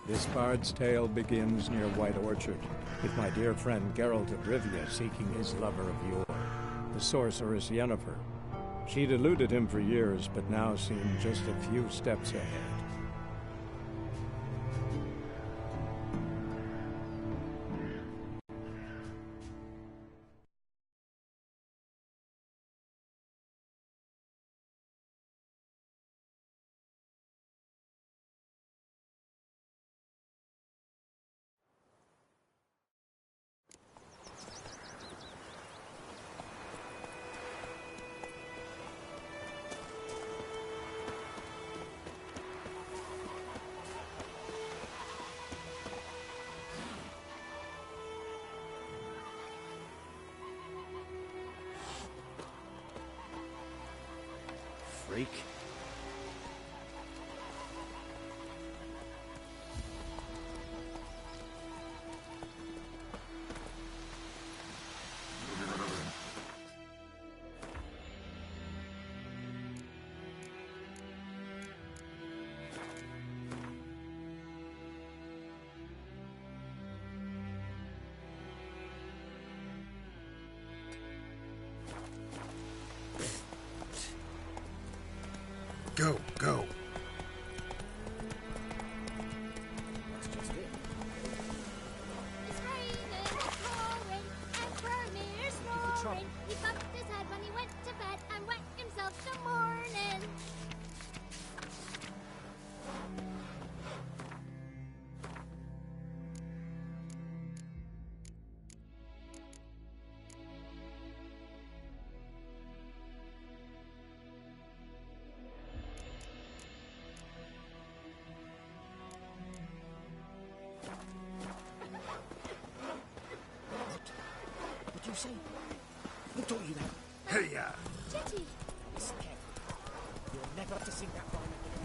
This bard's tale begins near White Orchard, with my dear friend Geralt of Rivia seeking his lover of yore, the sorceress Yennefer. She'd eluded him for years, but now seemed just a few steps ahead. Freak. Go, go. That's just it. It's raining, it's pouring, and Vermeer's snoring. He bumped his head when he went to bed and wet himself till morning. What do you say? Who taught you that? Hey, ya. Chitty, Listen carefully. You'll never have to sing that line again.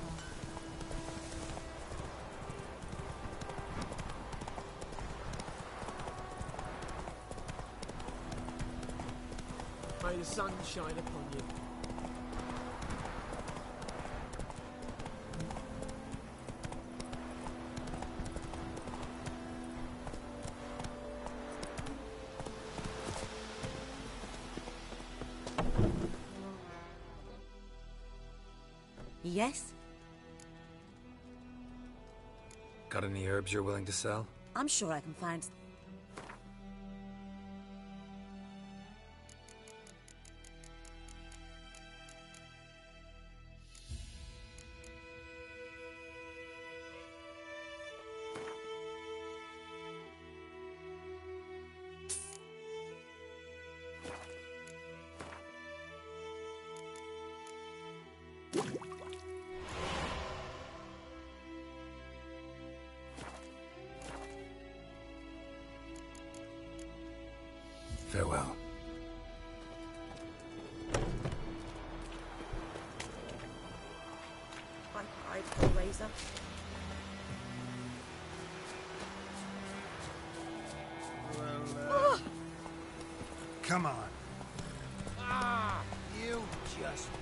May the sun shine upon you. Yes? Got any herbs you're willing to sell? I'm sure I can find... Farewell. I hide for a razor. Come on. Ah! You just wait.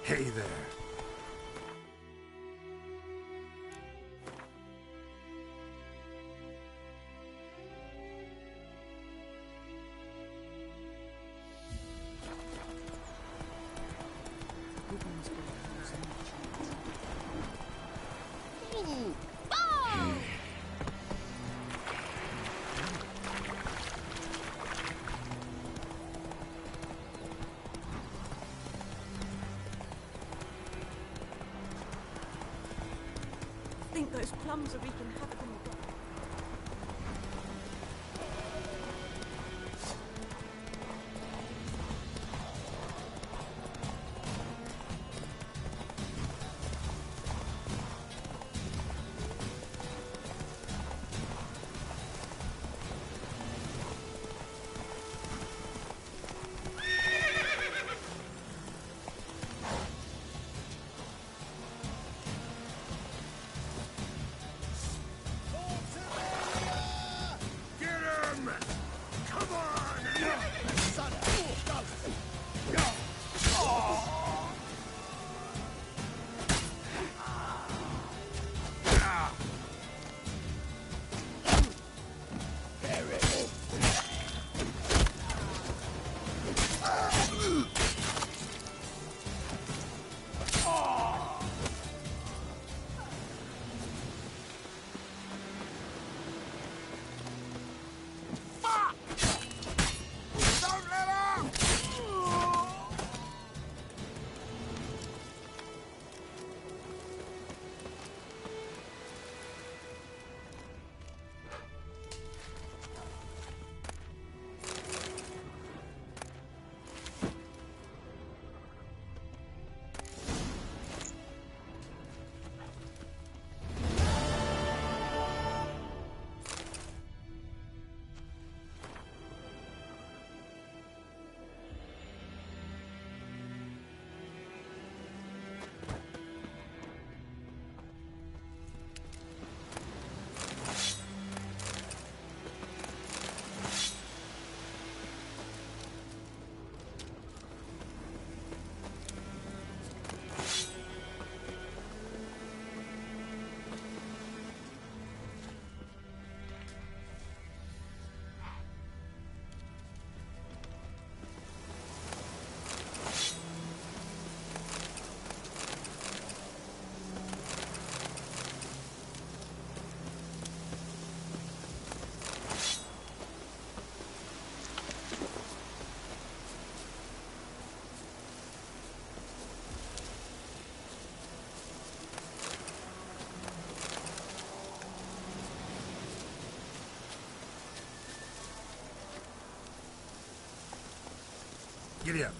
Hey there. I think those plums are wreaking havoc on the garden. Giddy up.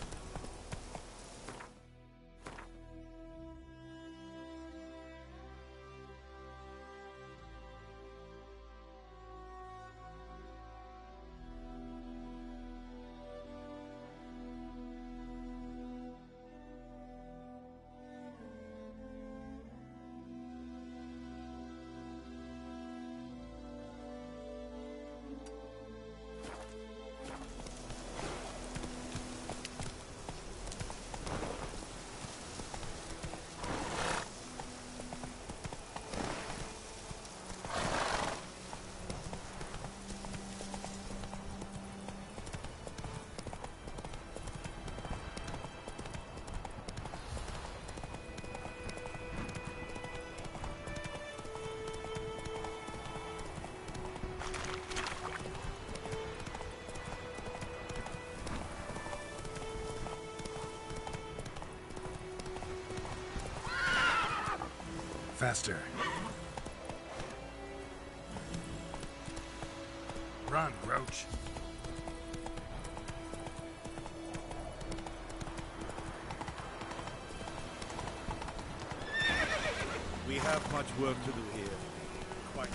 Faster. Run, Roach. We have much work to do here. Quite.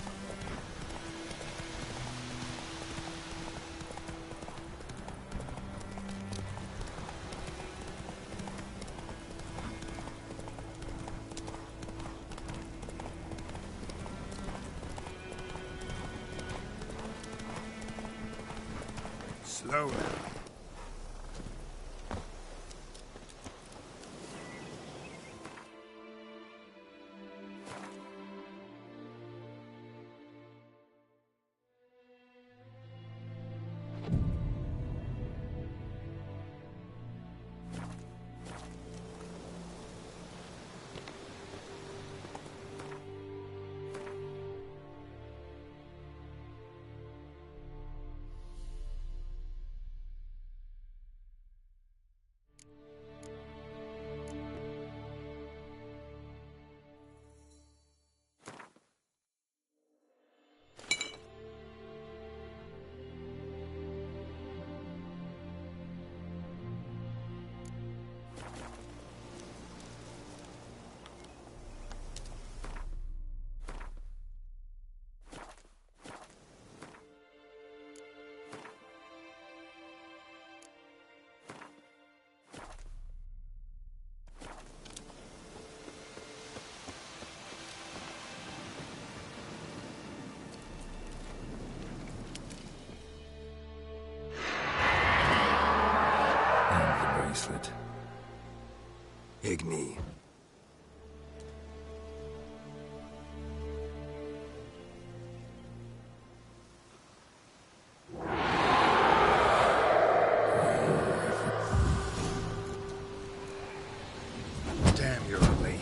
Slow now. Bracelet. Igni. Damn, you're ugly.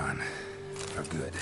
gone. For good.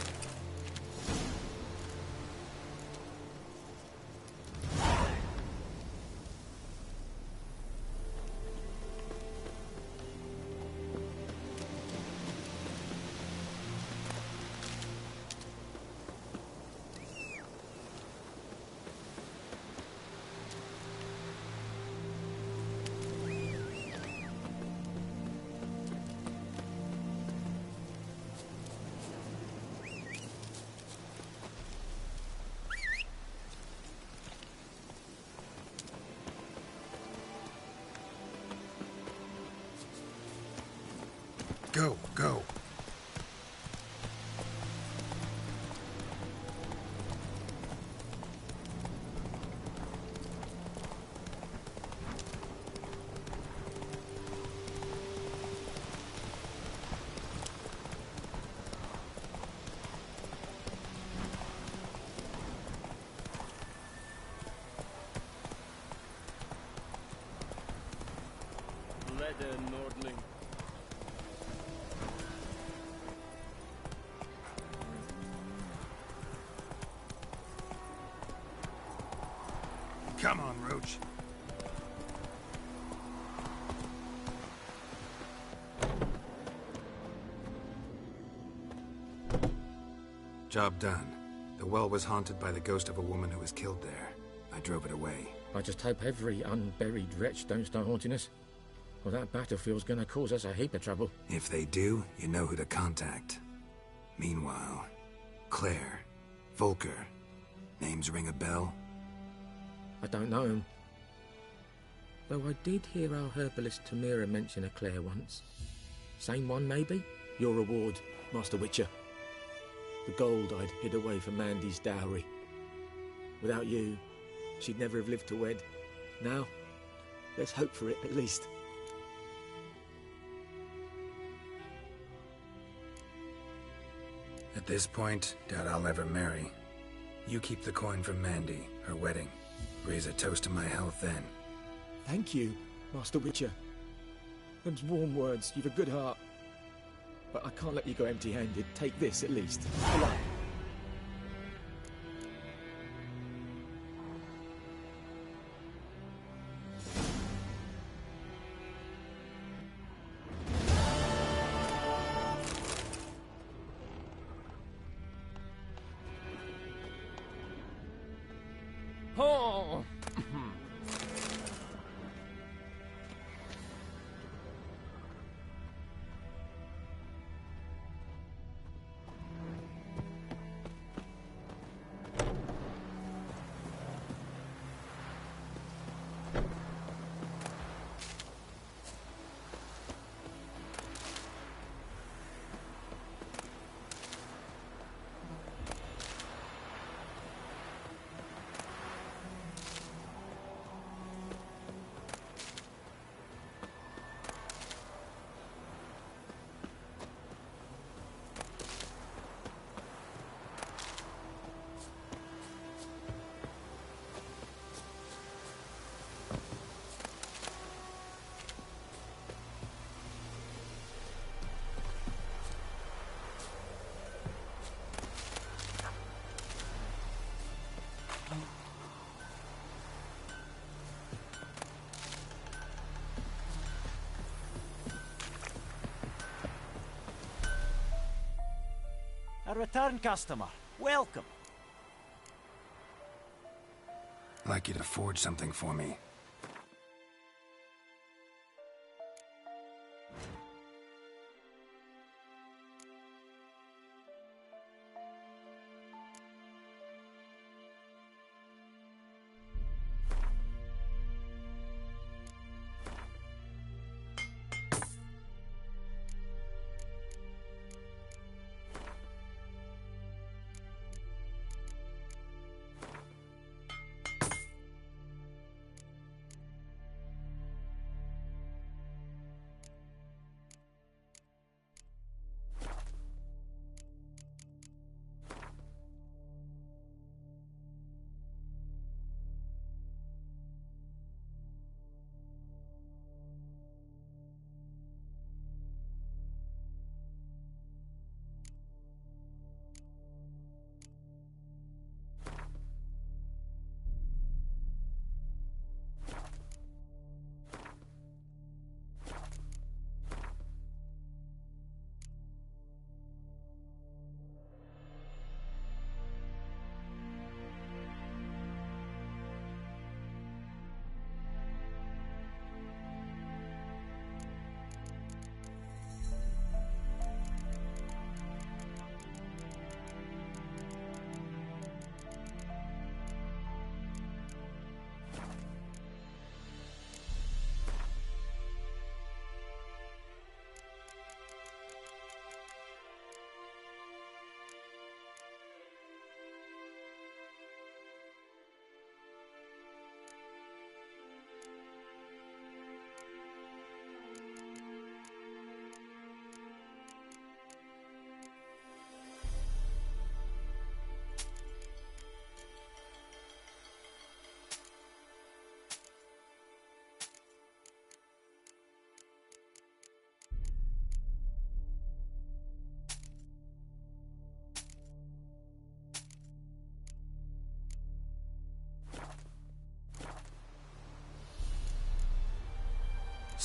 Go, go. Leather Nordling. Come on, Roach. Job done. The well was haunted by the ghost of a woman who was killed there. I drove it away. I just hope every unburied wretch don't start haunting us. Well, that battlefield's gonna cause us a heap of trouble. If they do, you know who to contact. Meanwhile, Claire, Volker. Names ring a bell? I don't know him. Though I did hear our herbalist Tamira mention a Claire once. Same one, maybe? Your reward, Master Witcher. The gold I'd hid away for Mandy's dowry. Without you, she'd never have lived to wed. Now, let's hope for it, at least. At this point, doubt I'll ever marry. You keep the coin from Mandy, her wedding. Raise a toast to my health then. Thank you, Master Witcher. Them's warm words, you've a good heart. But I can't let you go empty-handed. Take this, at least. Good luck. Oh! A return customer. Welcome. I'd like you to forge something for me.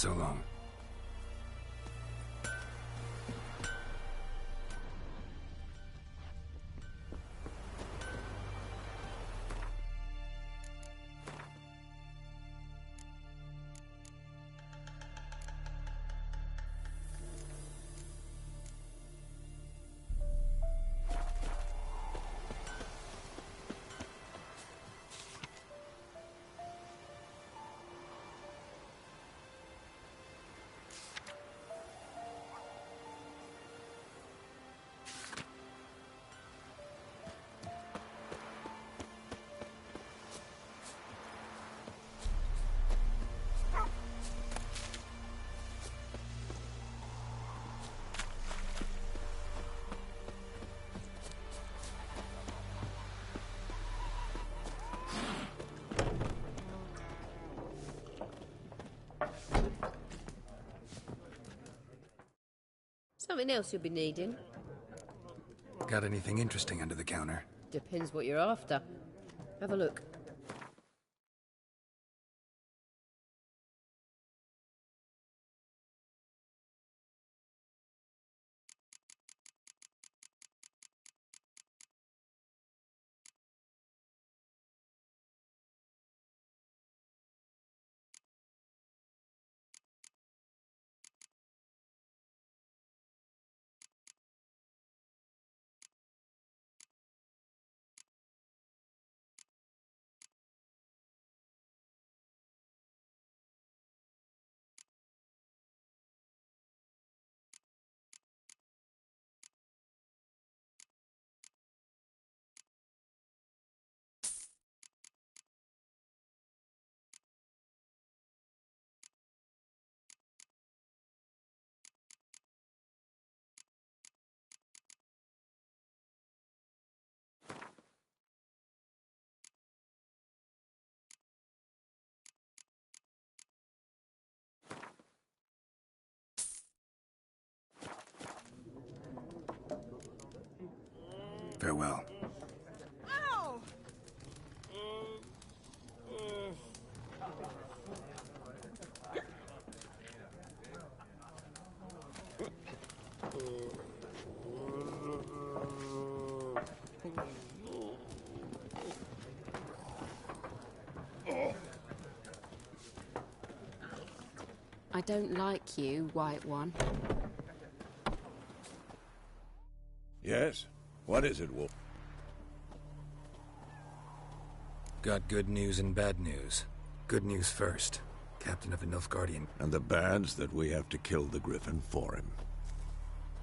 So long. Something else you'll be needing? Got anything interesting under the counter? Depends what you're after. Have a look. Farewell. I don't like you, White One. Yes? What is it, Wolf? Got good news and bad news. Good news first. Captain of the Nilfgaardian. And the bad's that we have to kill the Griffin for him.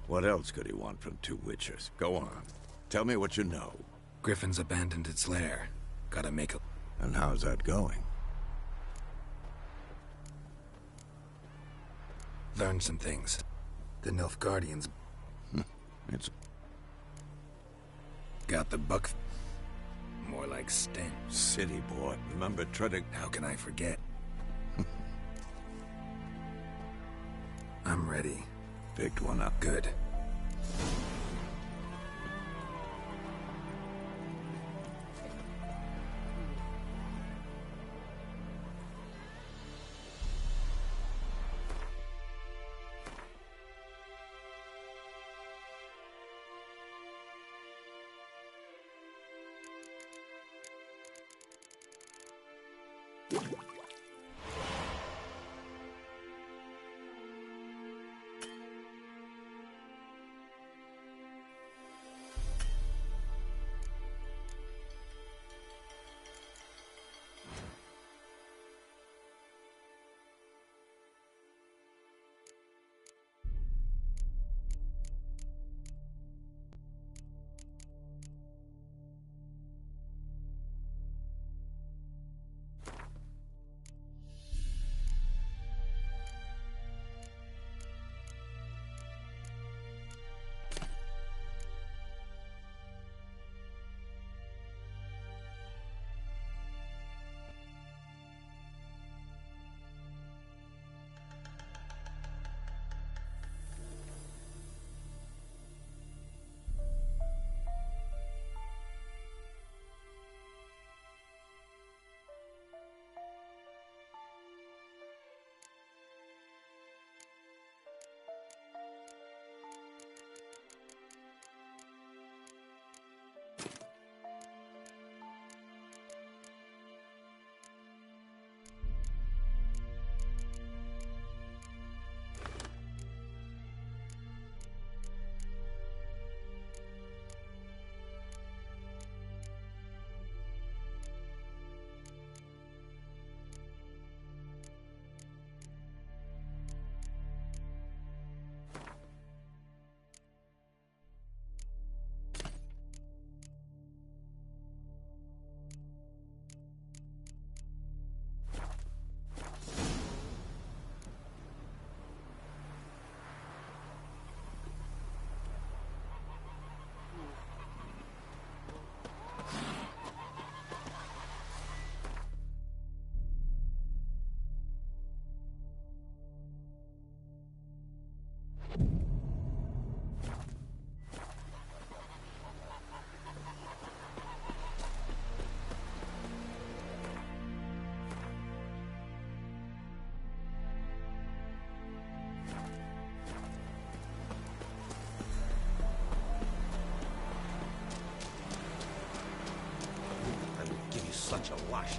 What else could he want from two Witchers? Go on. Tell me what you know. Griffin's abandoned its lair. Gotta make a... And how's that going? Learned some things. The Nilfgaardians... It's... Got the buck... More like stench. City boy. Remember treading... How can I forget? I'm ready. Picked one up. Good. bunch of lush.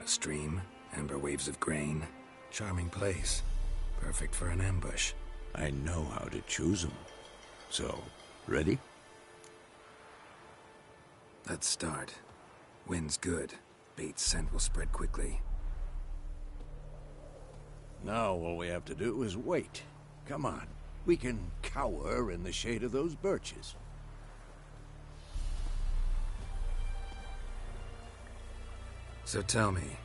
A stream, amber waves of grain. Charming place. Perfect for an ambush. I know how to choose them. So, ready? Let's start. Wind's good. Bait's scent will spread quickly. Now all we have to do is wait. Come on. We can cower in the shade of those birches. So tell me,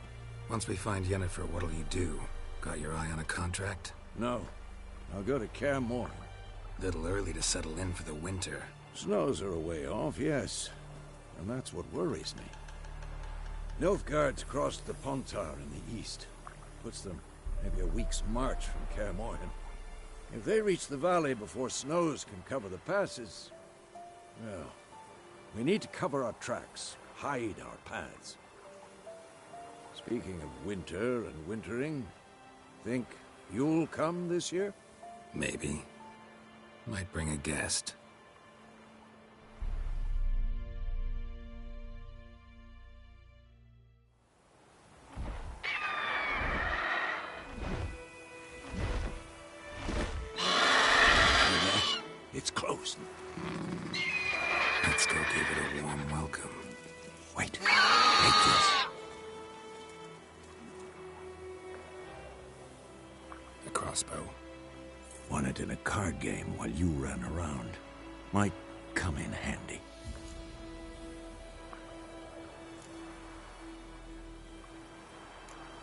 once we find Yennefer, what'll you do? Got your eye on a contract? No. I'll go to Kaer Morhen. Little early to settle in for the winter. Snows are a way off, yes. And that's what worries me. Nilfgaard's crossed the Pontar in the east. Puts them maybe a week's march from Kaer Morhen. If they reach the valley before snows can cover the passes, well, we need to cover our tracks, hide our paths. Speaking of winter and wintering, think you'll come this year? Maybe. Might bring a guest. It's close. Let's go give it a warm welcome. Wait. Take this. A crossbow. Won it in a card game while you ran around. Might come in handy.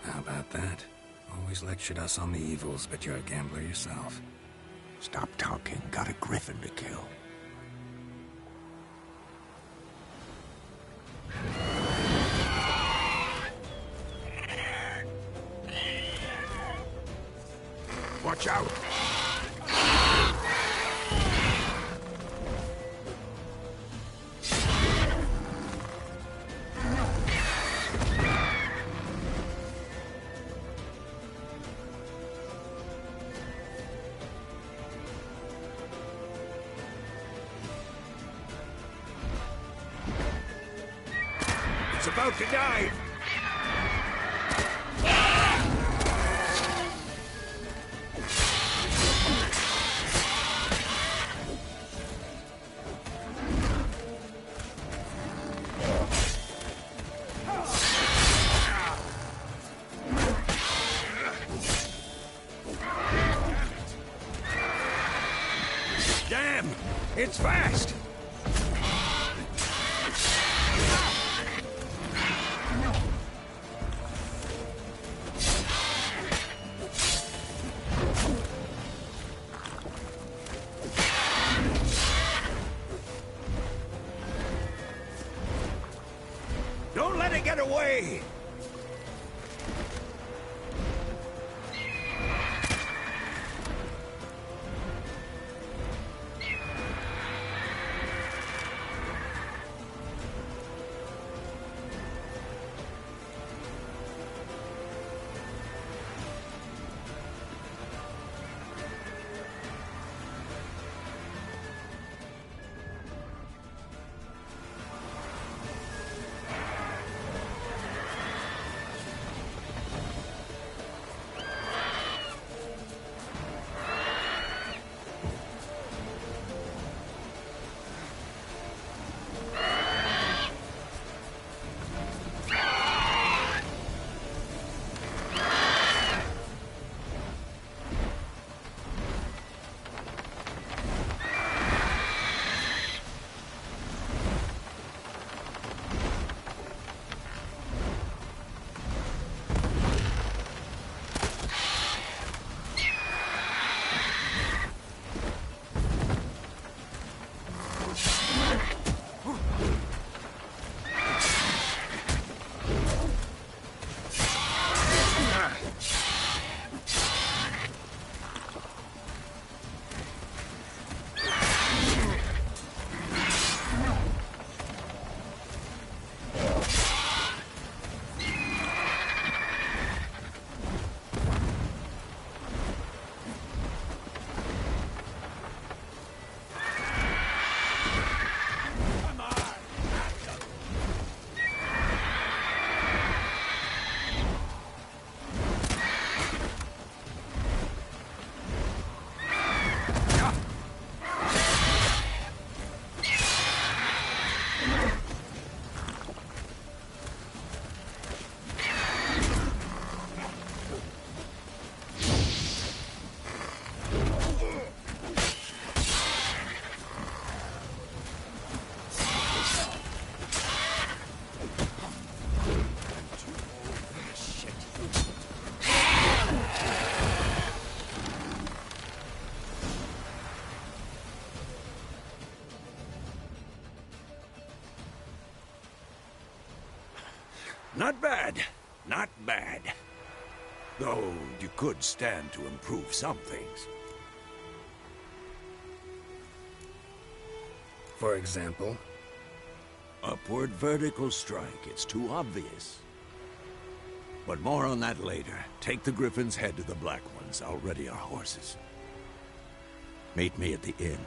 How about that? Always lectured us on the evils, but you're a gambler yourself. Stop talking. Got a griffin to kill. Watch out! It's about to dive! Damn! It's fast! Don't let it get away! Not bad. Though you could stand to improve some things. For example? Upward vertical strike. It's too obvious. But more on that later. Take the Griffin's head to the Black Ones. I'll ready our horses. Meet me at the inn.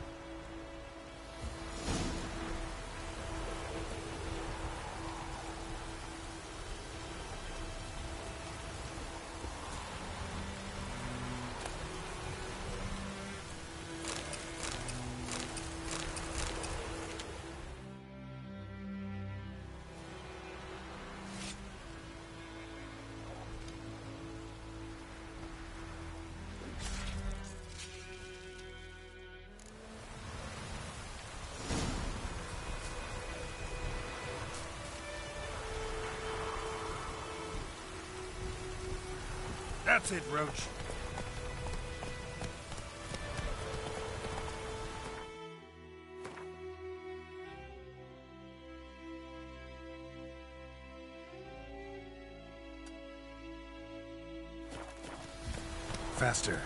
That's it, Roach. Faster.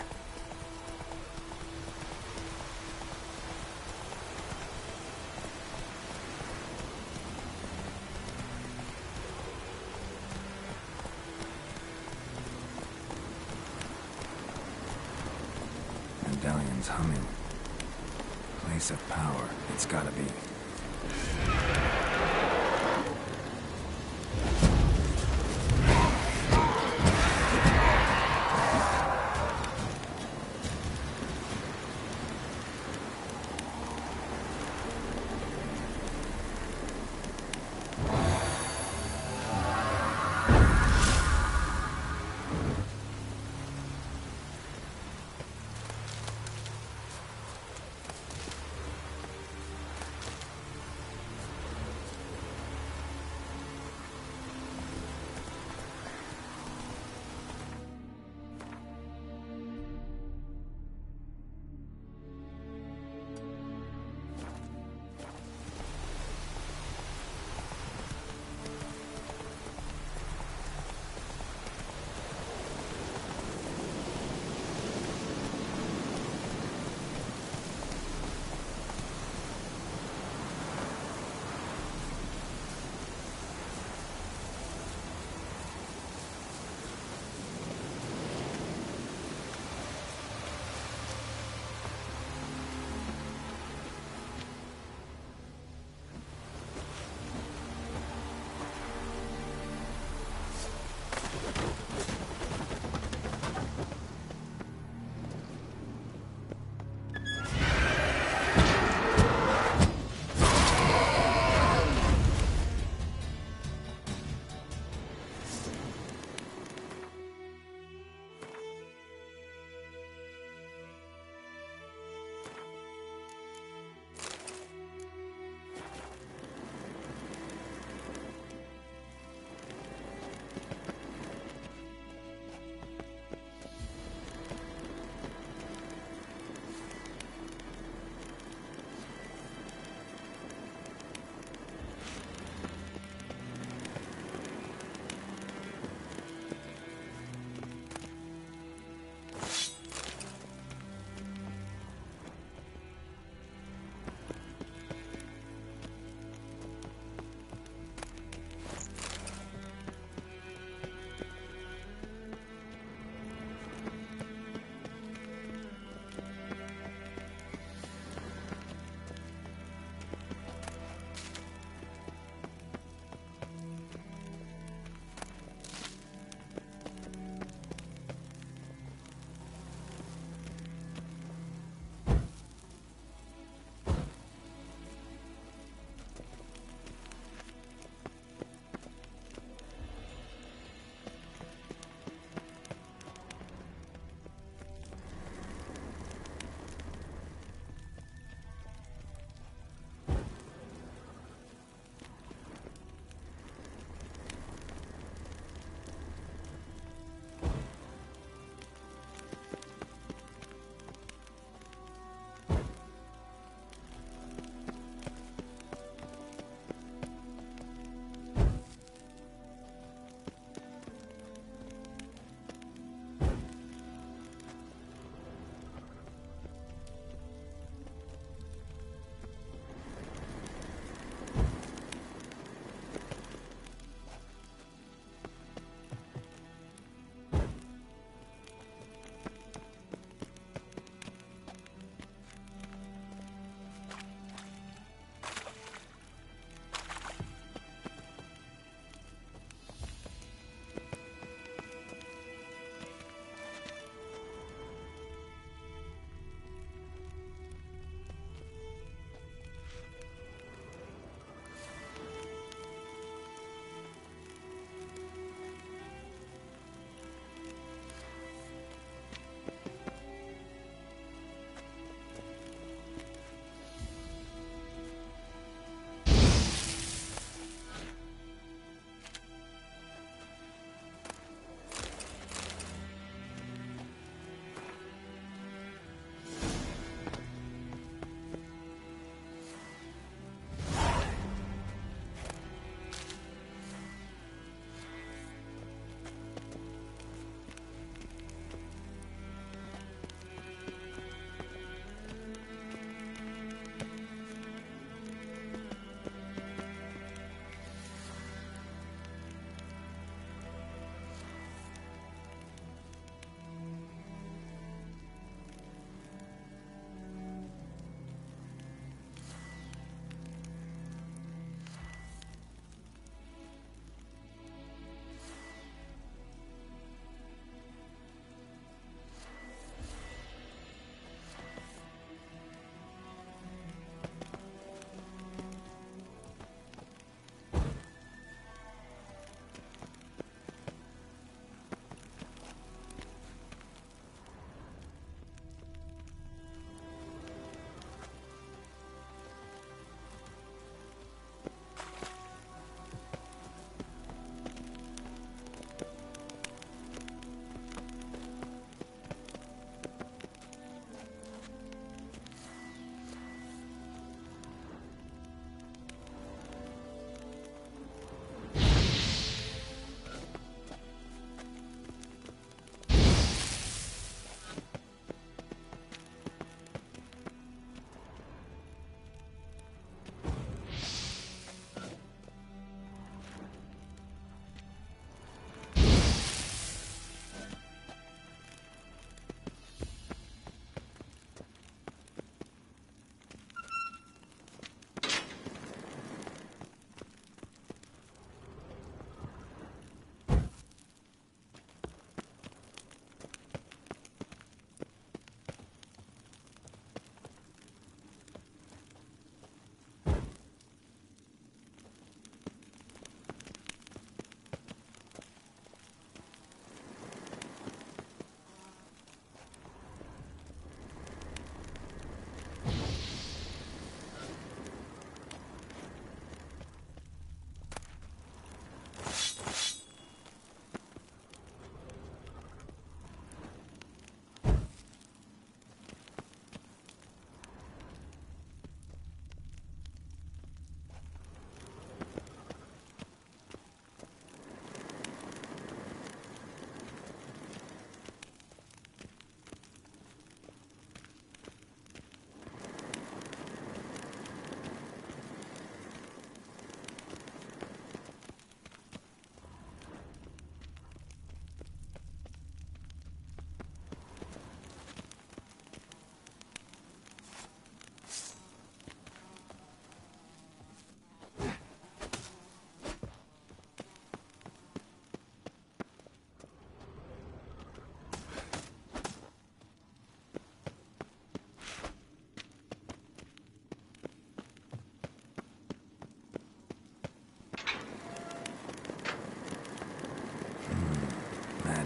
Medallion's humming. Place of power. It's gotta be.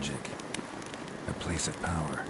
magic. A place of power.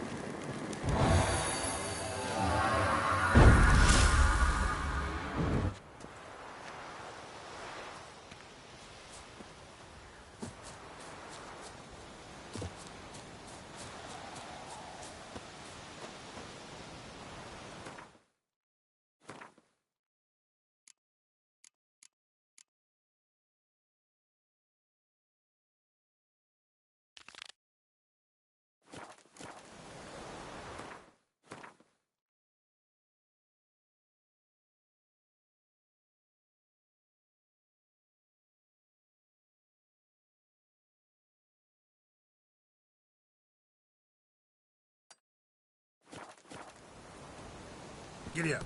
Giddy up.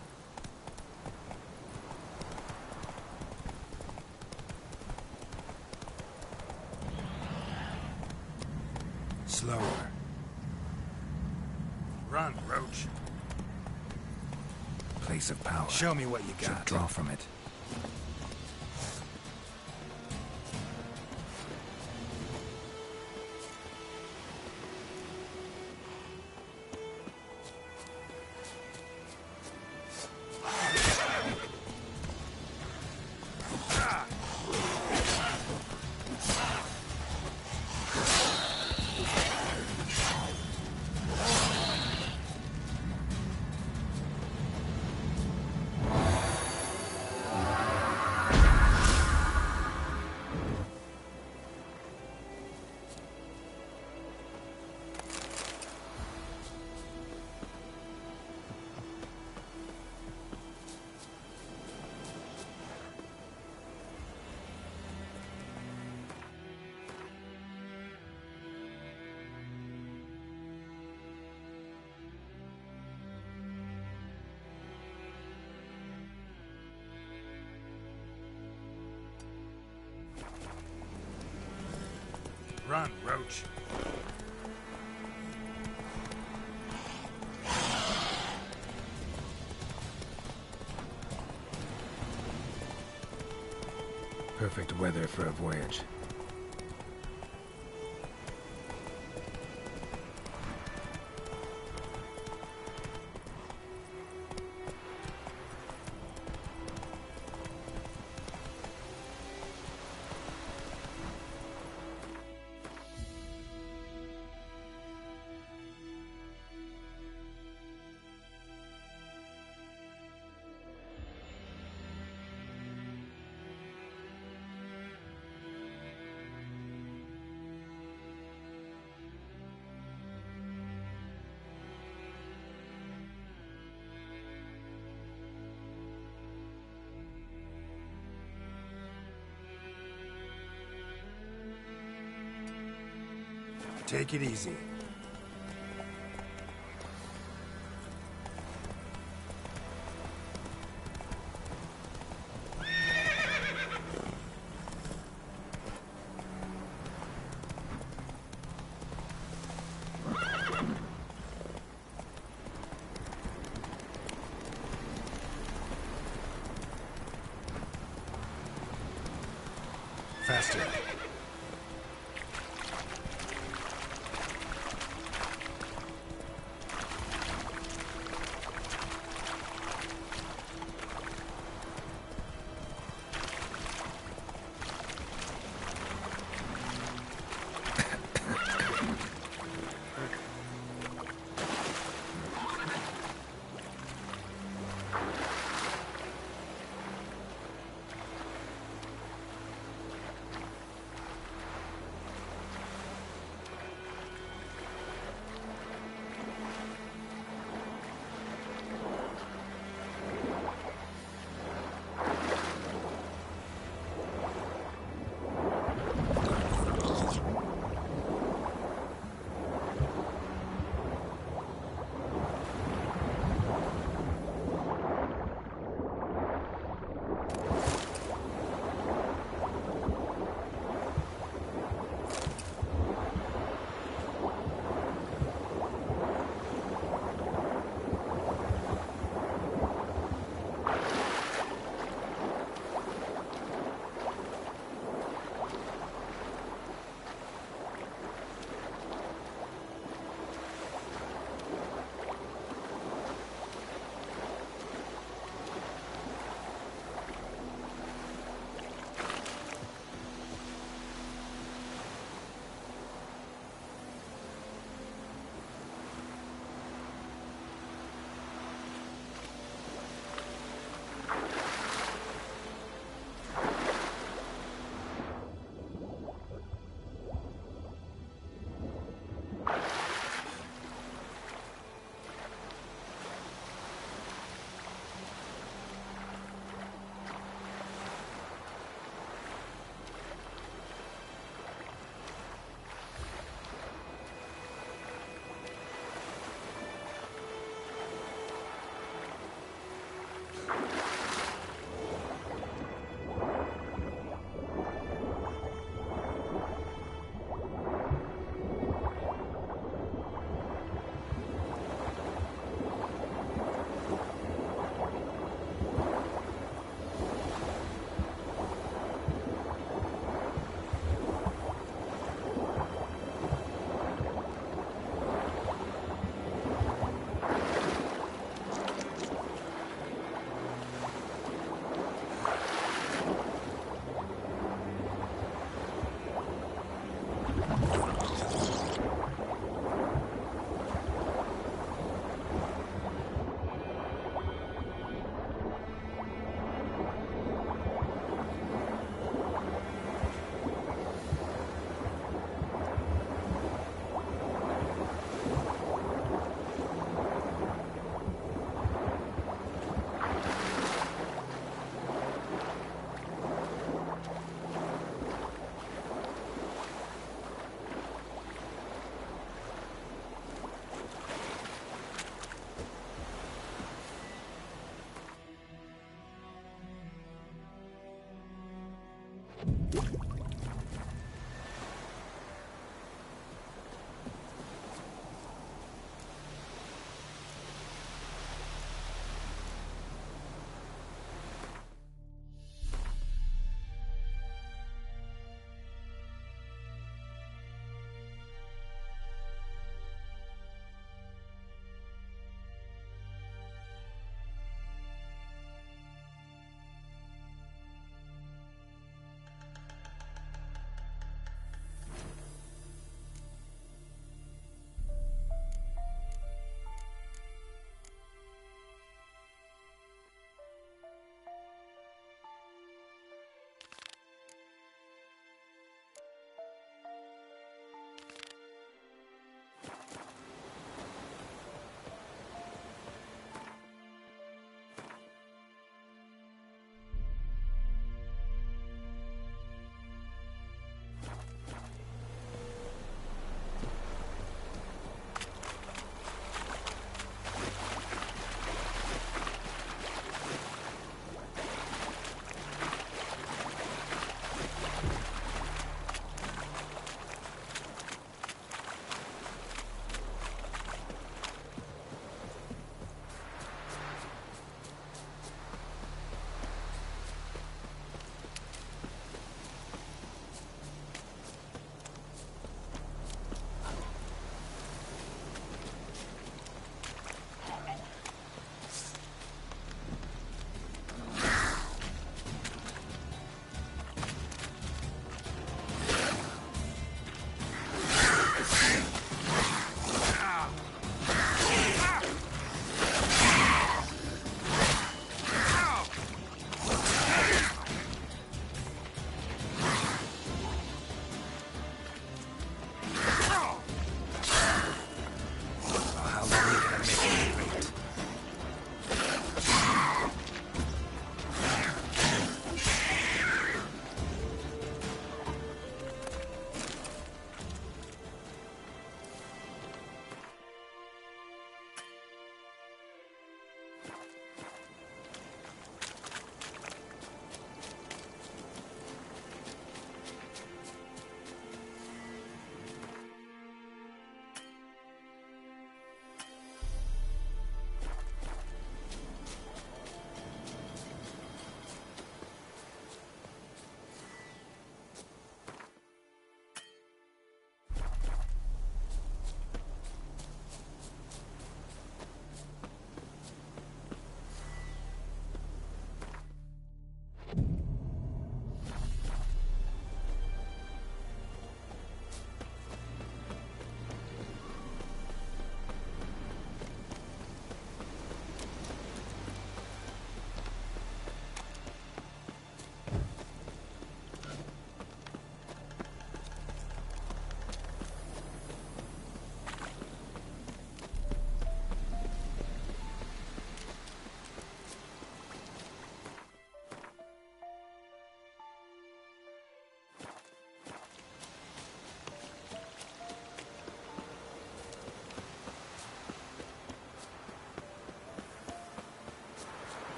Slower. Run, Roach. Place of power. Show me what you got. Should draw from it. Run, Roach. Perfect weather for a voyage. Take it easy. Faster.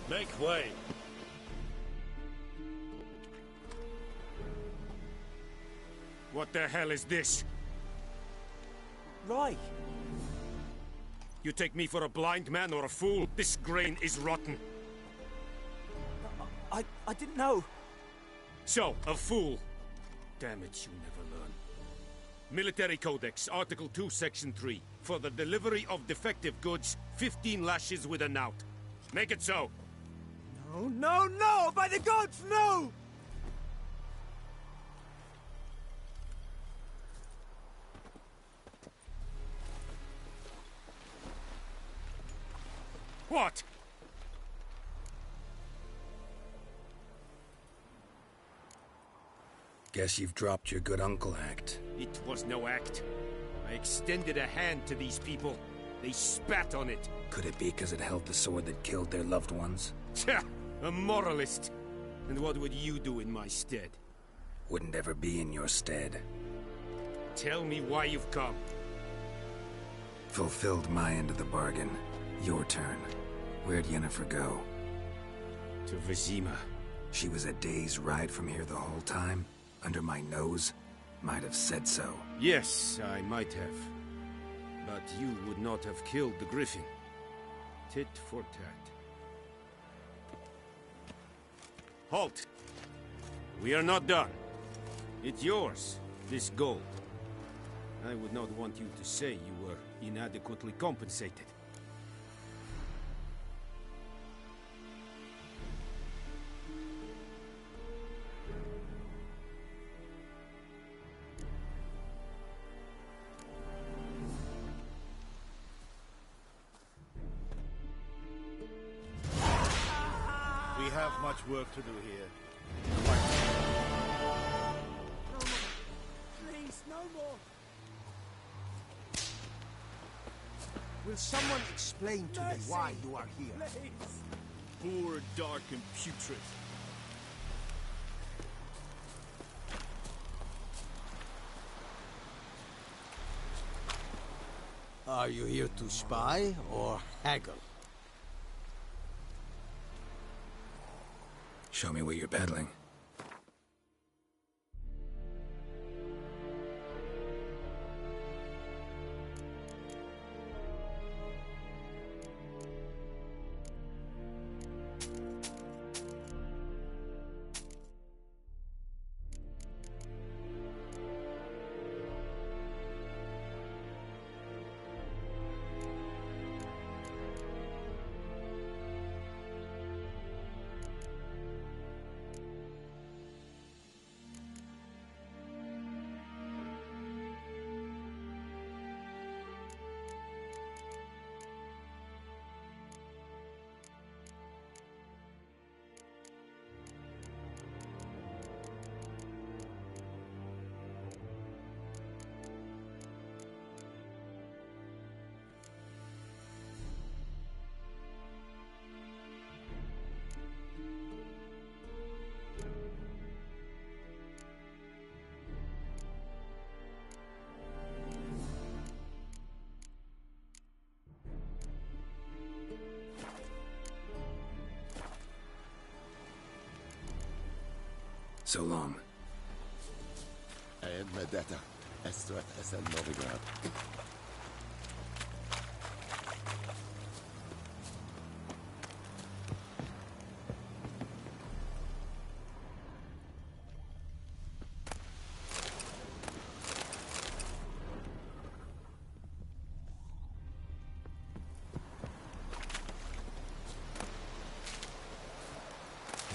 Make way. What the hell is this? Right. You take me for a blind man or a fool? This grain is rotten. I didn't know. So, a fool. Damn it, you never learn. Military Codex, Article 2, Section 3. For the delivery of defective goods, 15 lashes with a knout. Make it so. No, no, no! By the gods, no! What? Guess you've dropped your good uncle act. It was no act. I extended a hand to these people. They spat on it. Could it be because it held the sword that killed their loved ones? Tja, a moralist. And what would you do in my stead? Wouldn't ever be in your stead. Tell me why you've come. Fulfilled my end of the bargain. Your turn. Where'd Yennefer go? To Vizima. She was a day's ride from here the whole time? Under my nose? Might have said so. Yes, I might have. But you would not have killed the griffin. Tit for tat. Halt! We are not done. It's yours, this gold. I would not want you to say you were inadequately compensated. We have much work to do here. No more. Please, no more. Will someone explain to me why you are here? Please. Poor, dark, and putrid. Are you here to spy or haggle? Show me what you're peddling. So long. And Medetta, Estrat Esen Novigrad.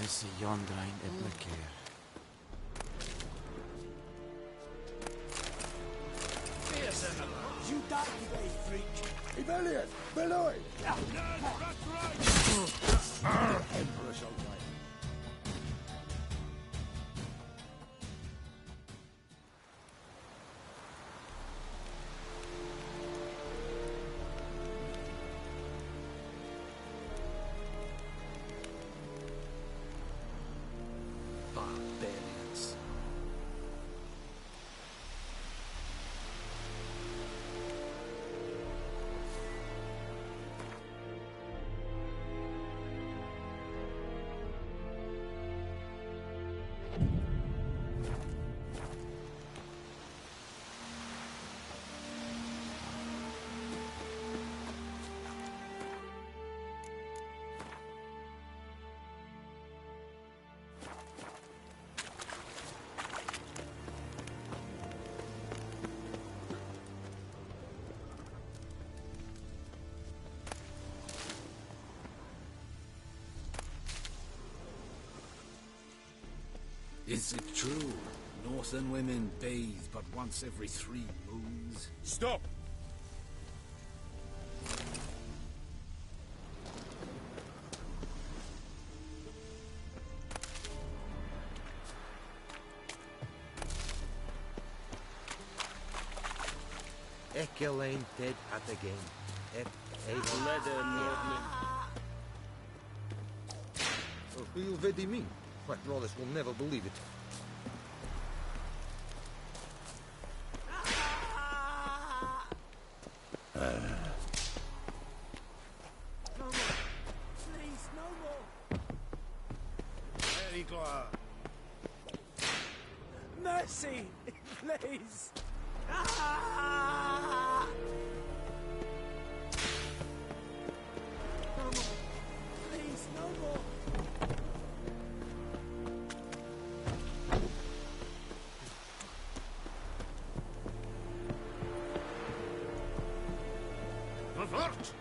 Esse Yondrain et Mercure. You die today, freak! Rebellion! Beloy! Emperor shall die. Barbarians. Is it true? Northern women bathe but once every 3 moons? Stop! Ekelain dead at the game. Who you vedi me? My brothers will never believe it. No more. Please, no more. Very glad. Mercy, please. Ah! No more. Please, no more. Avert!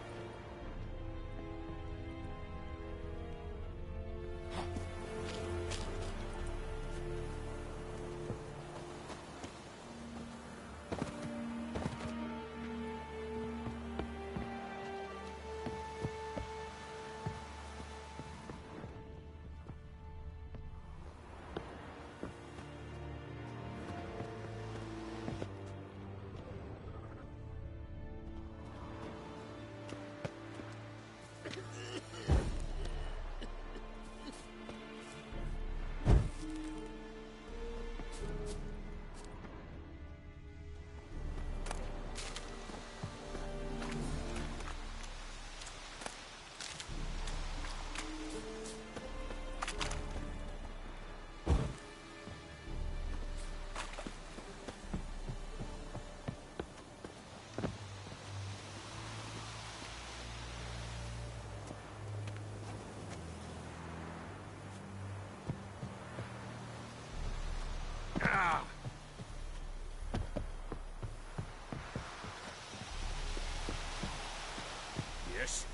Yes.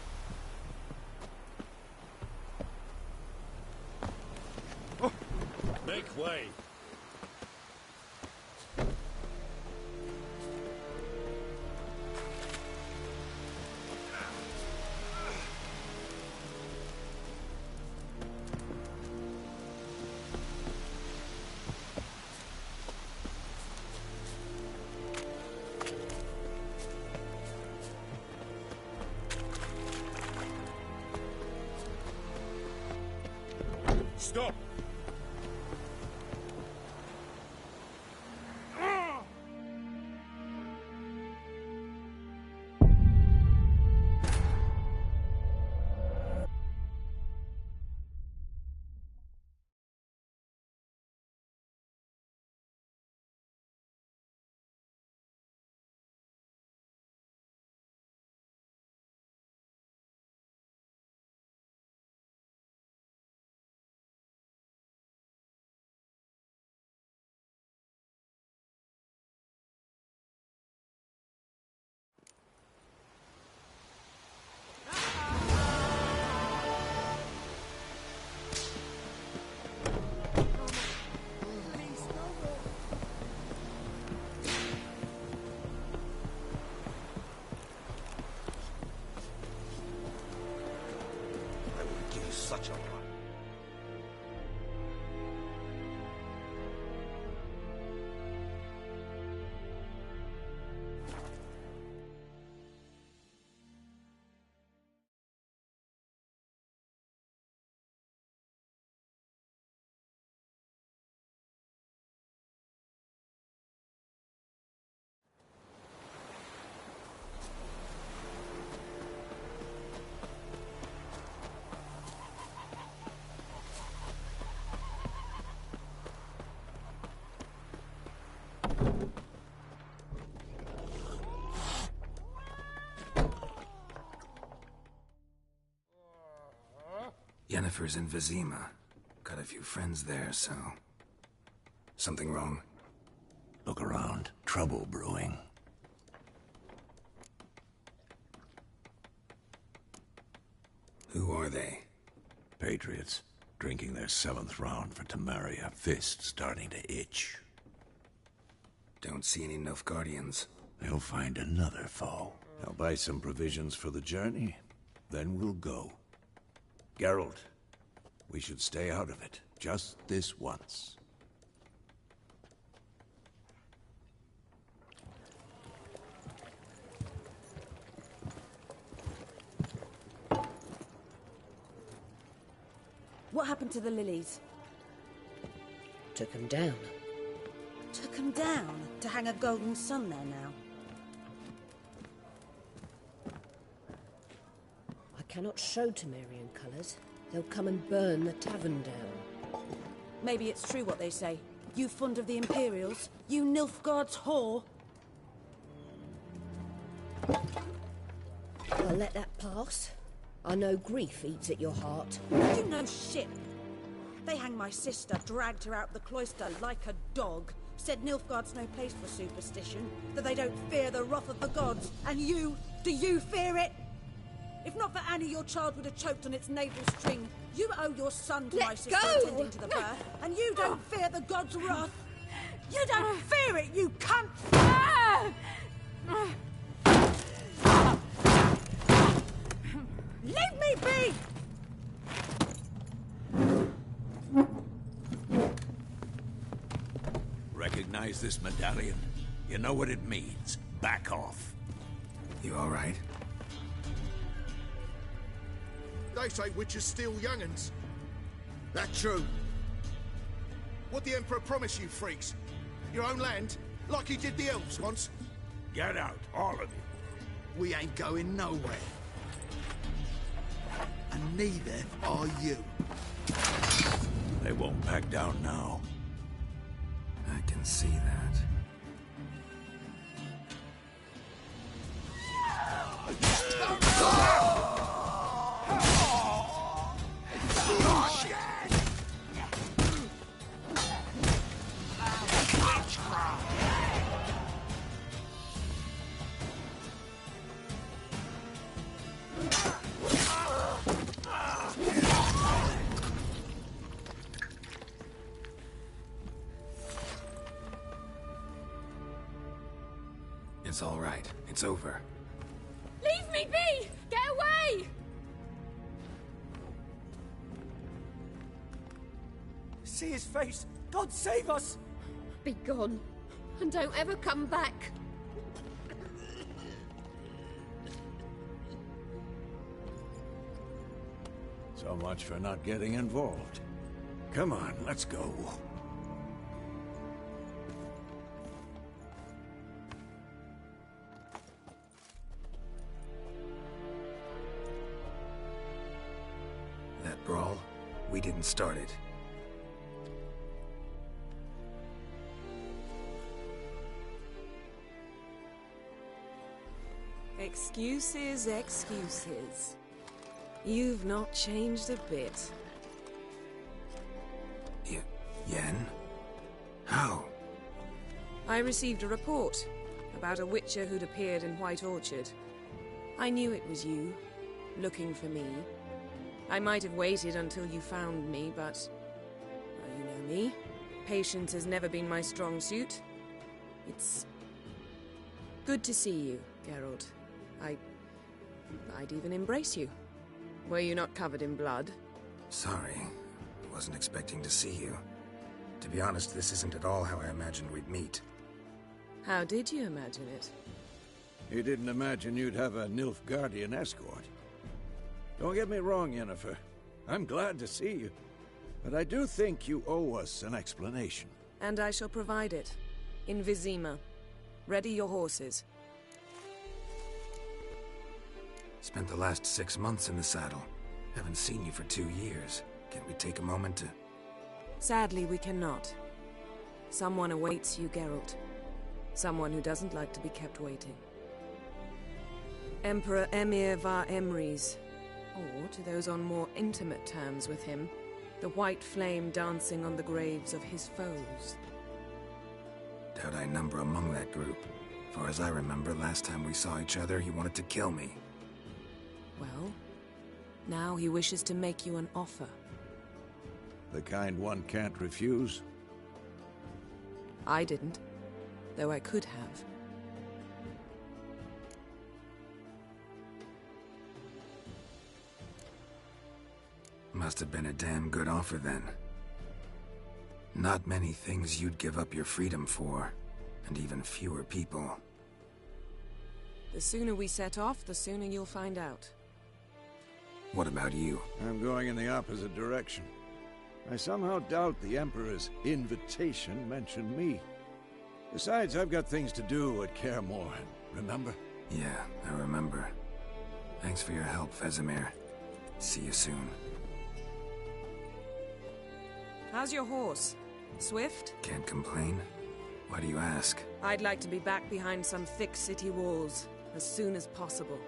Oh, make way. Stop! Such a run. Yennefer's in Vizima. Got a few friends there, so... Something wrong? Look around. Trouble brewing. Who are they? Patriots. Drinking their 7th round for Temeria. Fist starting to itch. Don't see any Nilfgaardians. They'll find another foe. I'll buy some provisions for the journey. Then we'll go. Geralt, we should stay out of it. Just this once. What happened to the lilies? Took him down. Took him down to hang a golden sun there now. I cannot show Temerian colours. They'll come and burn the tavern down. Maybe it's true what they say. You fond of the Imperials? You Nilfgaard's whore? I'll let that pass. I know grief eats at your heart. You know shit. They hanged my sister, dragged her out the cloister like a dog. Said Nilfgaard's no place for superstition, that they don't fear the wrath of the gods. And you, do you fear it? If not for Annie, your child would have choked on its navel string. You owe your son to my sister attending to the birth, and you don't fear the gods' wrath. You don't fear it, you cunt! Leave me be! Recognize this medallion? You know what it means. Back off. You all right? They say witches steal young'uns. That true? What the Emperor promise you, freaks? Your own land? Like he did the elves once? Get out, all of you. We ain't going nowhere. And neither are you. They won't back down now. I can see that. It's all right. It's over. Leave me be! Get away! See his face! God save us! Be gone, and don't ever come back. So much for not getting involved. Come on, let's go. That brawl, we didn't start it. Excuses, excuses. You've not changed a bit. Yen? How? I received a report about a witcher who'd appeared in White Orchard. I knew it was you, looking for me. I might have waited until you found me, but... well, you know me. Patience has never been my strong suit. It's... good to see you, Geralt. I'd even embrace you. Were you not covered in blood? Sorry. Wasn't expecting to see you. To be honest, this isn't at all how I imagined we'd meet. How did you imagine it? You didn't imagine you'd have a Nilfgaardian escort. Don't get me wrong, Yennefer. I'm glad to see you. But I do think you owe us an explanation. And I shall provide it. In Vizima. Ready your horses. Spent the last 6 months in the saddle. Haven't seen you for 2 years. Can't we take a moment to... Sadly, we cannot. Someone awaits you, Geralt. Someone who doesn't like to be kept waiting. Emperor Emir var Emrys. Or, to those on more intimate terms with him, the white flame dancing on the graves of his foes. Doubt I number among that group. Far as I remember, last time we saw each other, he wanted to kill me. Well, now he wishes to make you an offer. The kind one can't refuse? I didn't, though I could have. Must have been a damn good offer then. Not many things you'd give up your freedom for, and even fewer people. The sooner we set off, the sooner you'll find out. What about you? I'm going in the opposite direction. I somehow doubt the Emperor's invitation mentioned me. Besides, I've got things to do at Kaer Morhen, remember? Yeah, I remember. Thanks for your help, Vesemir. See you soon. How's your horse? Swift? Can't complain. Why do you ask? I'd like to be back behind some thick city walls as soon as possible.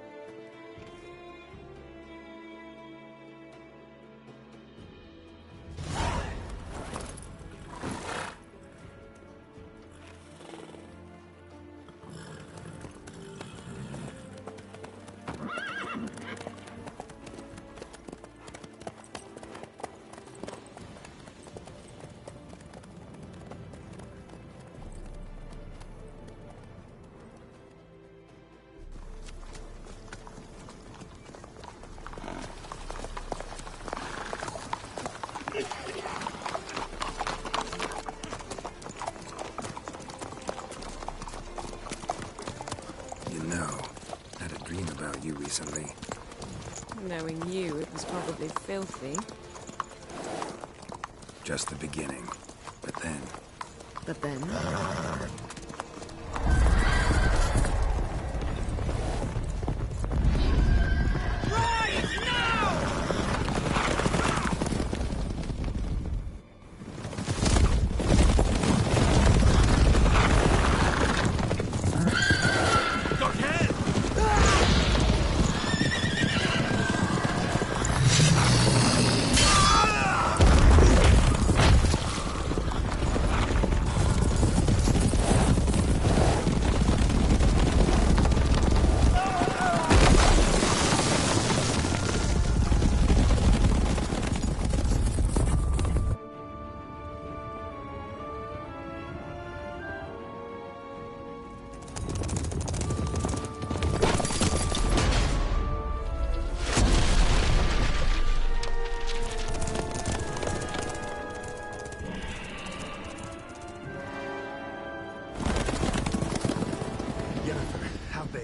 You recently. Knowing you, it was probably filthy. Just the beginning. But then... But then?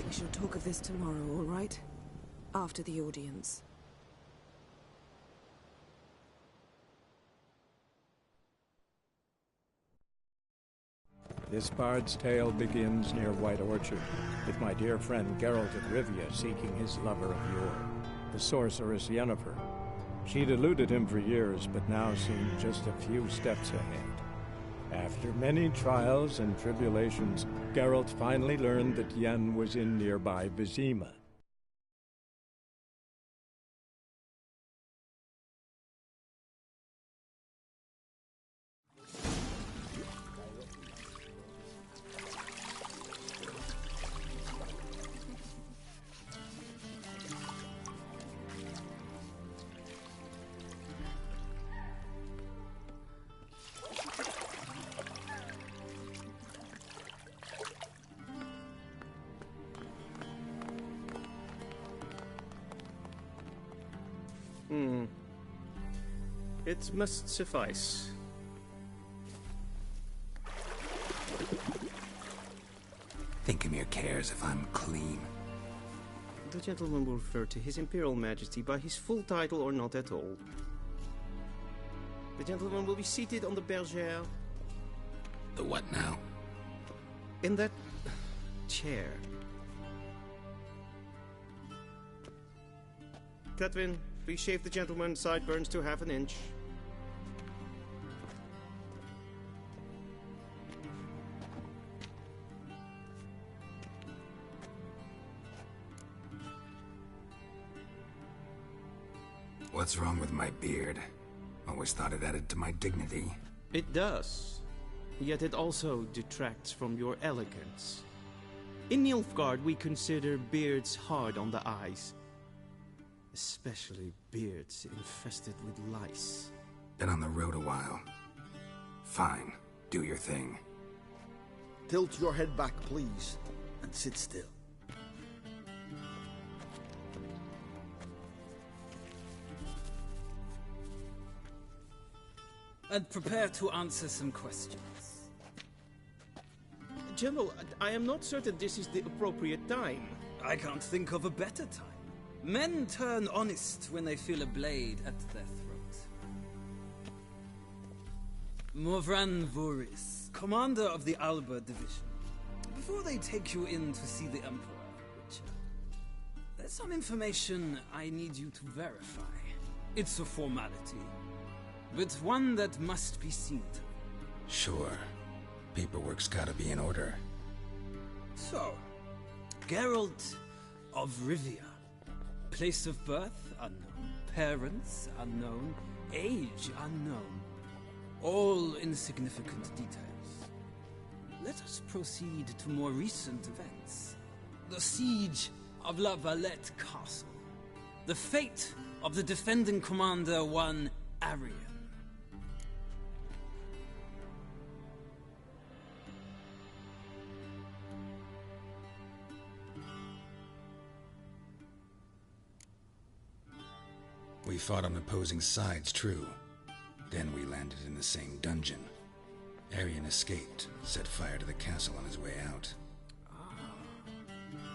We shall talk of this tomorrow, all right? After the audience. This bard's tale begins near White Orchard, with my dear friend Geralt of Rivia seeking his lover of yore, the sorceress Yennefer. She'd eluded him for years, but now seemed just a few steps ahead. After many trials and tribulations, Geralt finally learned that Yen was in nearby Vizima. It must suffice. Thinkamere cares if I'm clean. The gentleman will refer to His Imperial Majesty by his full title or not at all. The gentleman will be seated on the bergère. The what now? In that chair. Catwin, please shave the gentleman's sideburns to half an inch. What's wrong with my beard? Always thought it added to my dignity. It does. Yet it also detracts from your elegance. In Nilfgaard, we consider beards hard on the eyes. Especially beards infested with lice. Been on the road a while. Fine. Do your thing. Tilt your head back, please, and sit still. And prepare to answer some questions. General, I am not certain this is the appropriate time. I can't think of a better time. Men turn honest when they feel a blade at their throat. Morvran Voris, commander of the Alba Division. Before they take you in to see the Emperor, Witcher, there's some information I need you to verify. It's a formality, but one that must be seen to. Sure. Paperwork's gotta be in order. So, Geralt of Rivia. Place of birth unknown. Parents unknown. Age unknown. All insignificant details. Let us proceed to more recent events. The siege of La Valette Castle. The fate of the defending commander, one Arian. We fought on opposing sides, true. Then we landed in the same dungeon. Arian escaped, set fire to the castle on his way out.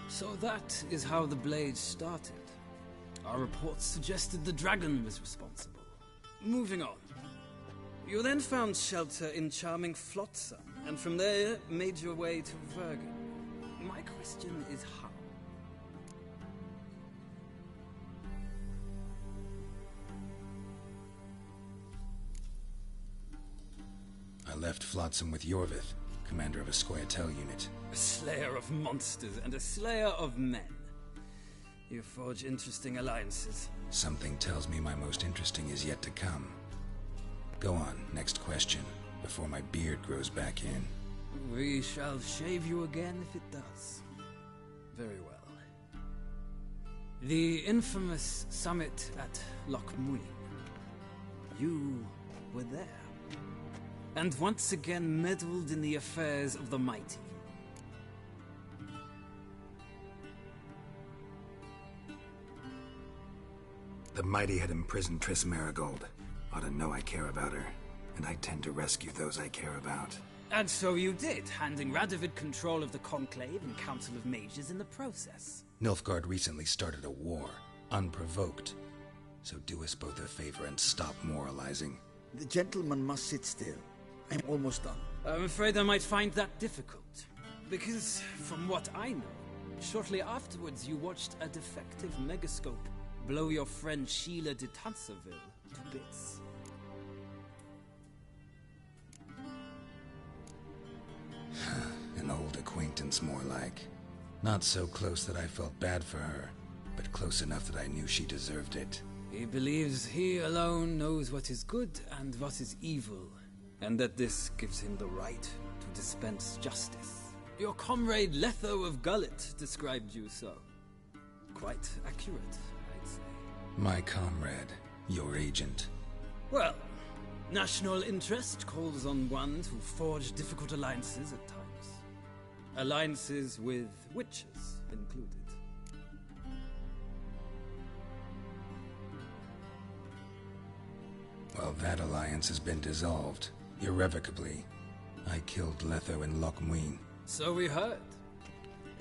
So that is how the Blade started. Our reports suggested the dragon was responsible. Moving on. You then found shelter in charming Flotsam, and from there made your way to Vergen. My question is how? I left Flotsam with Yorvith, commander of a Scoia'tael unit. A slayer of monsters and a slayer of men. You forge interesting alliances. Something tells me my most interesting is yet to come. Go on, next question, before my beard grows back in. We shall shave you again if it does. Very well. The infamous summit at Loch Muin. You were there. And once again meddled in the affairs of the mighty. The mighty had imprisoned Triss Marigold. Ought to know I care about her, and I tend to rescue those I care about. And so you did, handing Radovid control of the Conclave and Council of Mages in the process. Nilfgaard recently started a war, unprovoked. So do us both a favor and stop moralizing. The gentleman must sit still. I'm almost done. I'm afraid I might find that difficult. Because, from what I know, shortly afterwards you watched a defective megascope blow your friend Sheila de Tanserville to bits. An old acquaintance, more like. Not so close that I felt bad for her, but close enough that I knew she deserved it. He believes he alone knows what is good and what is evil, and that this gives him the right to dispense justice. Your comrade Letho of Gullet described you so. Quite accurate, I'd say. My comrade, your agent. Well, national interest calls on one to forge difficult alliances at times. Alliances with witches included. Well, that alliance has been dissolved, irrevocably. I killed Letho in Loch Muin. So we heard.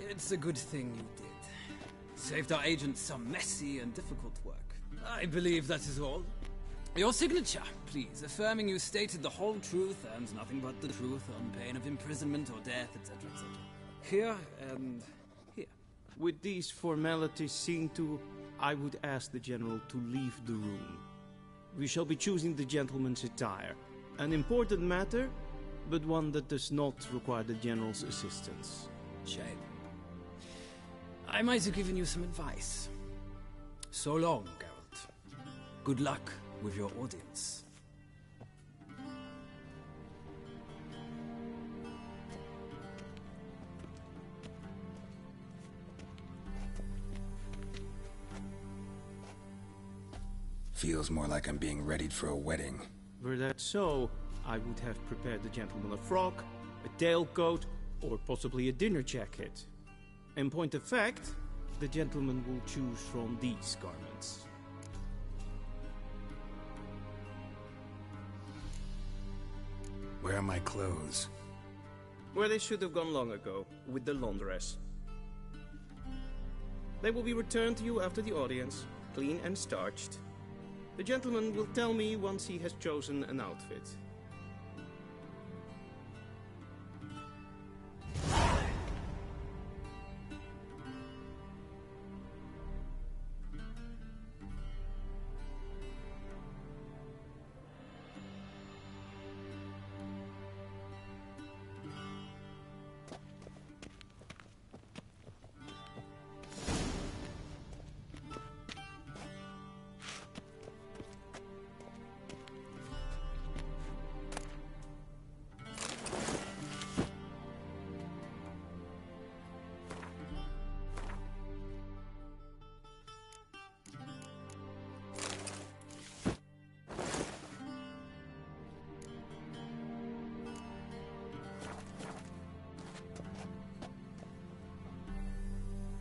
It's a good thing you did. Saved our agent some messy and difficult work. I believe that is all. Your signature, please, affirming you stated the whole truth and nothing but the truth on pain of imprisonment or death, etc., etc. Here and here. With these formalities seen to, I would ask the General to leave the room. We shall be choosing the gentleman's attire. An important matter, but one that does not require the General's assistance. Shame. I might have given you some advice. So long, Geralt. Good luck with your audience. Feels more like I'm being readied for a wedding. Were that so, I would have prepared the gentleman a frock, a tailcoat, or possibly a dinner jacket. In point of fact, the gentleman will choose from these garments. Where are my clothes? Where they should have gone long ago, with the laundress. They will be returned to you after the audience, clean and starched. The gentleman will tell me once he has chosen an outfit.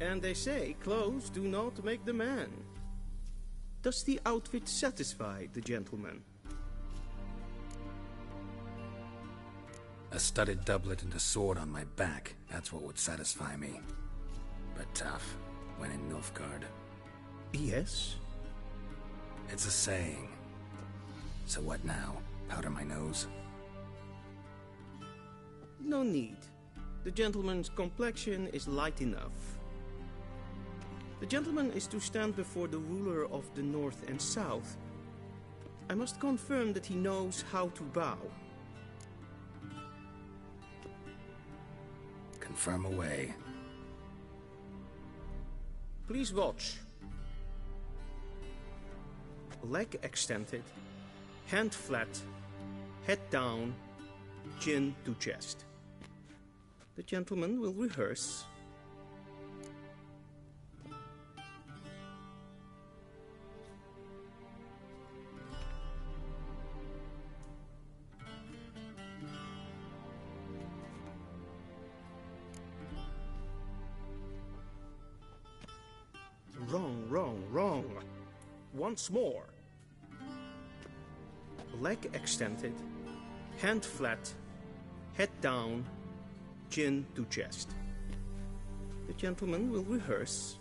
And they say clothes do not make the man. Does the outfit satisfy the gentleman? A studded doublet and a sword on my back, that's what would satisfy me. But tough, when in Nilfgaard. Yes? It's a saying. So what now? Powder my nose? No need. The gentleman's complexion is light enough. The gentleman is to stand before the ruler of the North and South. I must confirm that he knows how to bow. Confirm away. Please watch. Leg extended, hand flat, head down, chin to chest. The gentleman will rehearse. Wrong. Once more. Leg extended, hand flat, head down, chin to chest. The gentleman will rehearse.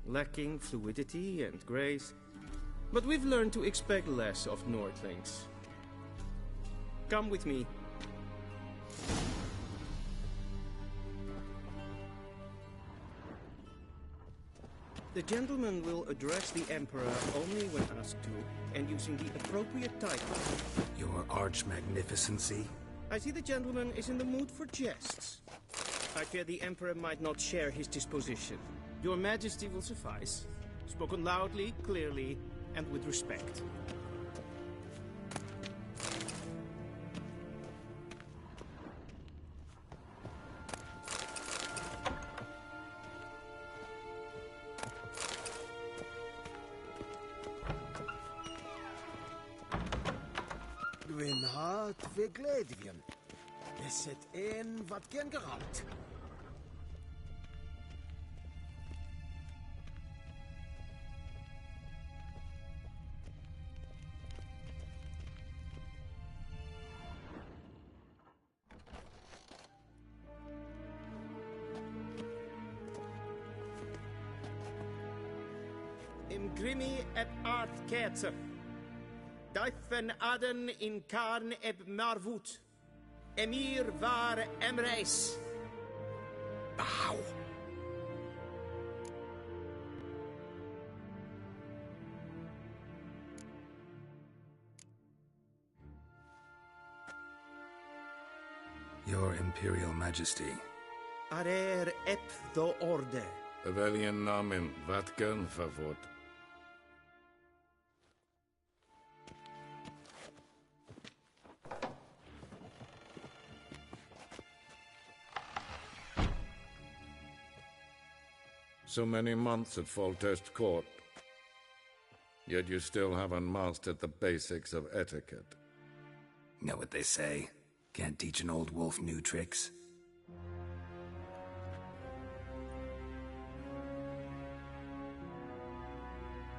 Lacking fluidity and grace. But we've learned to expect less of Nordlings. Come with me. The gentleman will address the Emperor only when asked to, and using the appropriate title. Your Arch-Magnificency? I see the gentleman is in the mood for jests. I fear the Emperor might not share his disposition. Your Majesty will suffice. Spoken loudly, clearly, and with respect. Gwyn hart fe gledfion. Neset ein vatgen geralt. Im Grimmi eb art Kerzer. Daifen aden in Karn eb Marvut. Emir var Emreis. Bow. Your Imperial Majesty. Arer ep do orde. Evelian namen, vatgen favort. So many months at Foltest Court, yet you still haven't mastered the basics of etiquette. Know what they say? Can't teach an old wolf new tricks.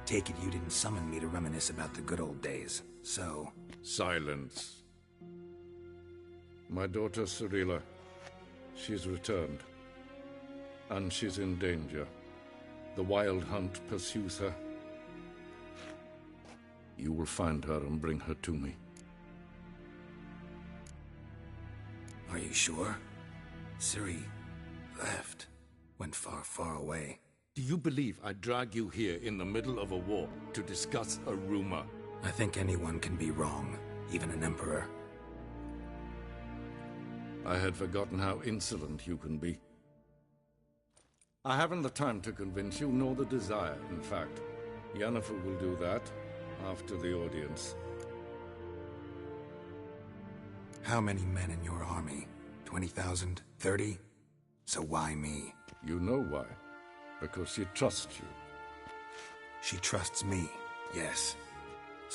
Take it you didn't summon me to reminisce about the good old days, so... Silence. My daughter Cirilla, she's returned. And she's in danger. The Wild Hunt pursues her. You will find her and bring her to me. Are you sure? Ciri left. Went far, far away. Do you believe I drag you here in the middle of a war to discuss a rumor? I think anyone can be wrong, even an emperor. I had forgotten how insolent you can be. I haven't the time to convince you, nor the desire, in fact. Yennefer will do that after the audience. How many men in your army? 20,000? 30? So why me? You know why. Because she trusts you. She trusts me, yes.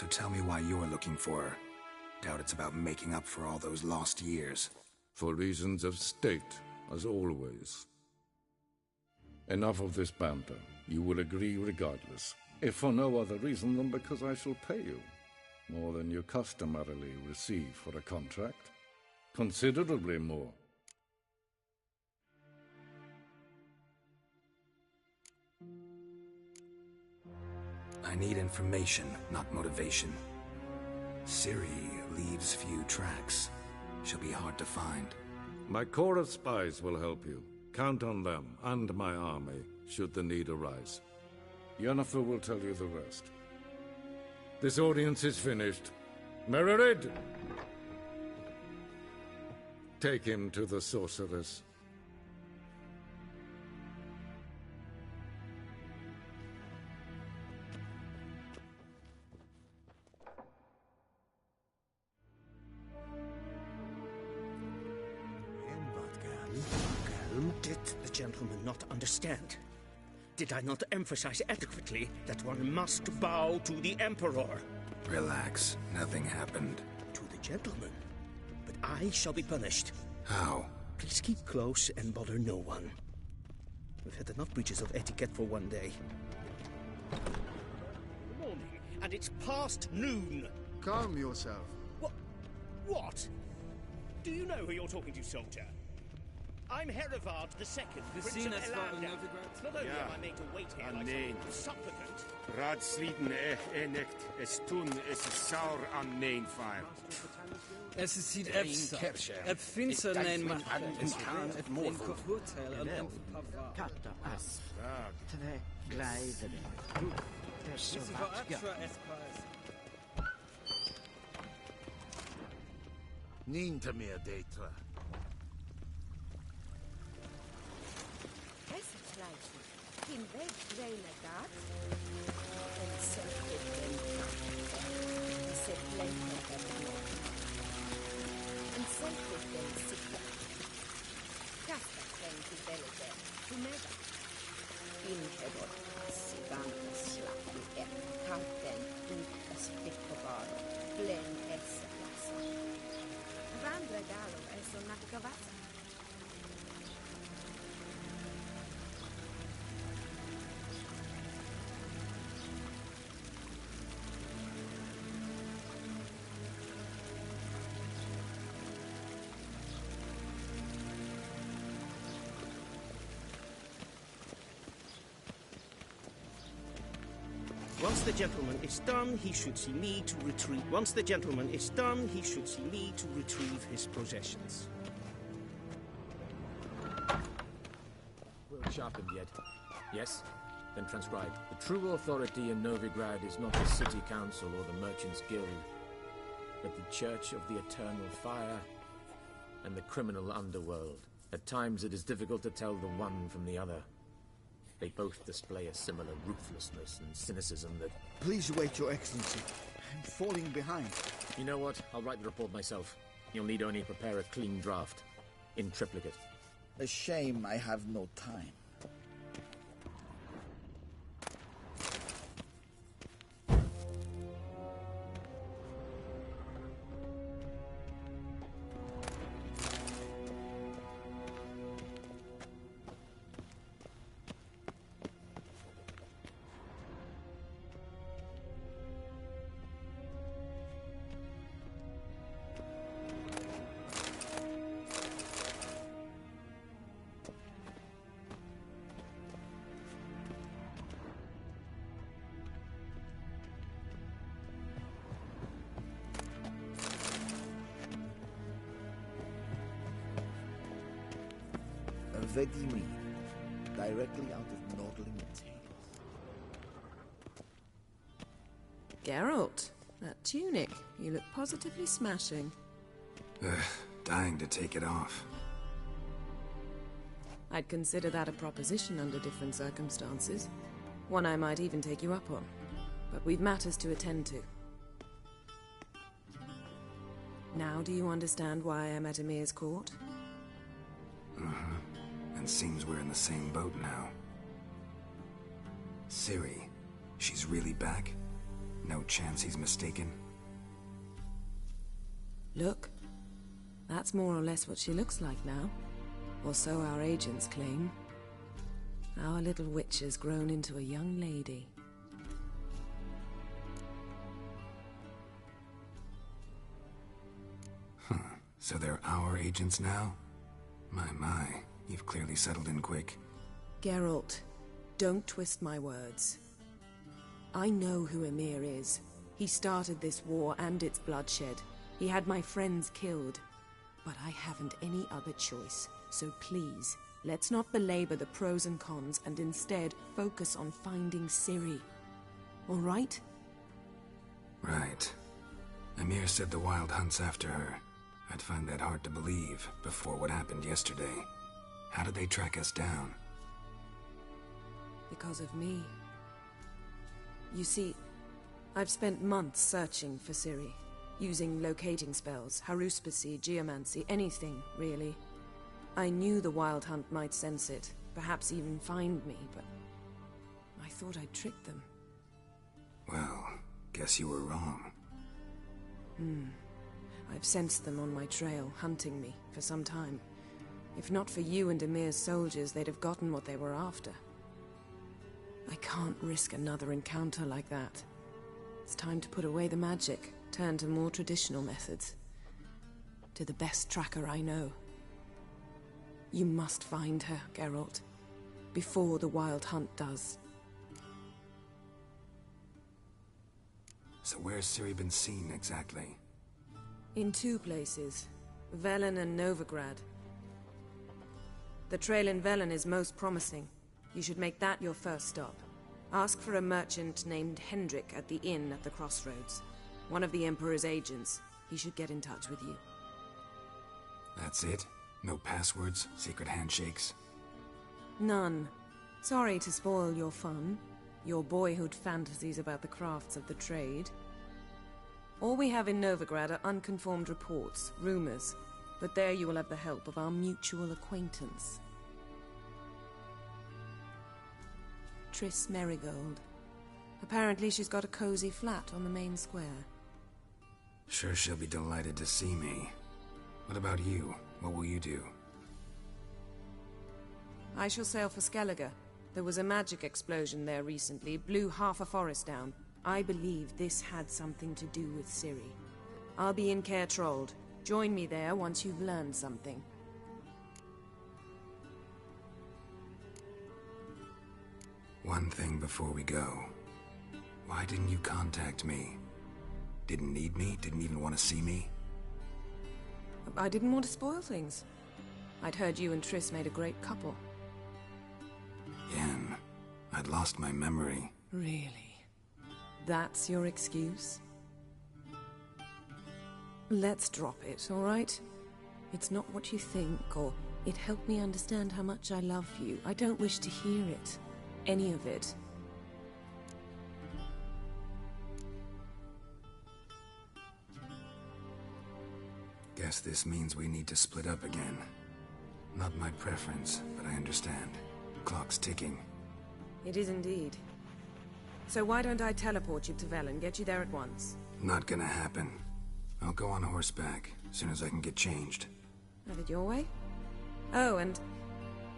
So tell me why you're looking for her. Doubt it's about making up for all those lost years. For reasons of state, as always. Enough of this banter. You will agree regardless, if for no other reason than because I shall pay you. More than you customarily receive for a contract. Considerably more. I need information, not motivation. Ciri leaves few tracks. She'll be hard to find. My corps of spies will help you. Count on them, and my army, should the need arise. Yennefer will tell you the rest. This audience is finished. Mererid! Take him to the sorceress. Did the gentleman not understand? Did I not emphasize adequately that one must bow to the Emperor? Relax. Nothing happened. To the gentleman. But I shall be punished. How? Please keep close and bother no one. We've had enough breaches of etiquette for one day. Morning, and it's past noon. Calm yourself. What? Do you know who you're talking to, soldier? I'm Herivard II, Prince of Elanda. Not only am I made to wait here like some supplicant... Raadsliden echt es tun es saur an nein fire. Es is ziet Ep finster nein man es kan et mor hotel en Katta as. Tre gleider. This is for extra Ninta mir detra. In weg reine gaat, en zegt den en zet lenker erop. En zegt den sikker. Kasta den til belge, til neda. Inhebor, siganta slapp i katten ut av sprikkobaro, blen esse plassa. Vandre galo så nakkavassa. Once the gentleman is done, he should see me to retrieve... Once the gentleman is done, he should see me to retrieve his possessions. Well sharpened yet. Yes? Then transcribe. The true authority in Novigrad is not the city council or the merchants' guild, but the Church of the Eternal Fire and the criminal underworld. At times it is difficult to tell the one from the other. They both display a similar ruthlessness and cynicism that... Please wait, Your Excellency. I'm falling behind. You know what? I'll write the report myself. You'll need only prepare a clean draft. In triplicate. A shame I have no time. Vedimi, directly out of Nordling Tales. Geralt, that tunic. You look positively smashing. Dying to take it off. I'd consider that a proposition under different circumstances. One I might even take you up on. But we've matters to attend to. Now do you understand why I'm at Emir's court? And seems we're in the same boat now. Ciri, she's really back? No chance he's mistaken? Look. That's more or less what she looks like now. Or so our agents claim. Our little witch has grown into a young lady. So they're our agents now? My, you've clearly settled in quick. Geralt, don't twist my words. I know who Emir is. He started this war and its bloodshed. He had my friends killed. But I haven't any other choice. So please, let's not belabor the pros and cons and instead focus on finding Ciri. All right? Right. Emir said the Wild Hunt's after her. I'd find that hard to believe before what happened yesterday. How did they track us down? Because of me. You see, I've spent months searching for Ciri, using locating spells, haruspicy, geomancy, anything, really. I knew the Wild Hunt might sense it, perhaps even find me, but I thought I'd tricked them. Well, guess you were wrong. I've sensed them on my trail, hunting me, for some time. If not for you and Emir's soldiers, they'd have gotten what they were after. I can't risk another encounter like that. It's time to put away the magic, turn to more traditional methods. To the best tracker I know. You must find her, Geralt. Before the Wild Hunt does. So where's Ciri been seen, exactly? In 2 places. Velen and Novigrad. The trail in Velen is most promising. You should make that your first stop. Ask for a merchant named Hendrik at the inn at the crossroads. One of the Emperor's agents. He should get in touch with you. That's it? No passwords? Secret handshakes? None. Sorry to spoil your fun. Your boyhood fantasies about the crafts of the trade. All we have in Novigrad are unconfirmed reports, rumors. But there you will have the help of our mutual acquaintance. Triss Merigold. Apparently she's got a cozy flat on the main square. Sure she'll be delighted to see me. What about you? What will you do? I shall sail for Skellige. There was a magic explosion there recently, blew half a forest down. I believe this had something to do with Ciri. I'll be in Caer Trold. Join me there once you've learned something. One thing before we go. Why didn't you contact me? Didn't need me? Didn't even want to see me? I didn't want to spoil things. I'd heard you and Triss made a great couple. Yen, I'd lost my memory. Really? That's your excuse? Let's drop it, all right? It's not what you think, or it helped me understand how much I love you. I don't wish to hear it. Any of it. Guess this means we need to split up again. Not my preference, but I understand. Clock's ticking. It is indeed. So why don't I teleport you to Velen, get you there at once? Not gonna happen. I'll go on horseback, as soon as I can get changed. Have it your way? Oh, and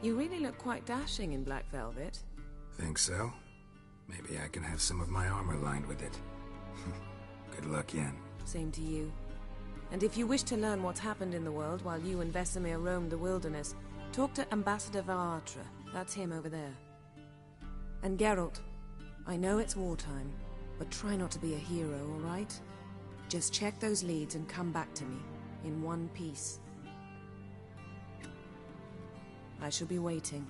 you really look quite dashing in black velvet. Think so? Maybe I can have some of my armor lined with it. Good luck, Yen. Same to you. And if you wish to learn what's happened in the world while you and Vesemir roamed the wilderness, talk to Ambassador Varatra. That's him over there. And Geralt, I know it's wartime, but try not to be a hero, all right? Just check those leads and come back to me, in one piece. I shall be waiting.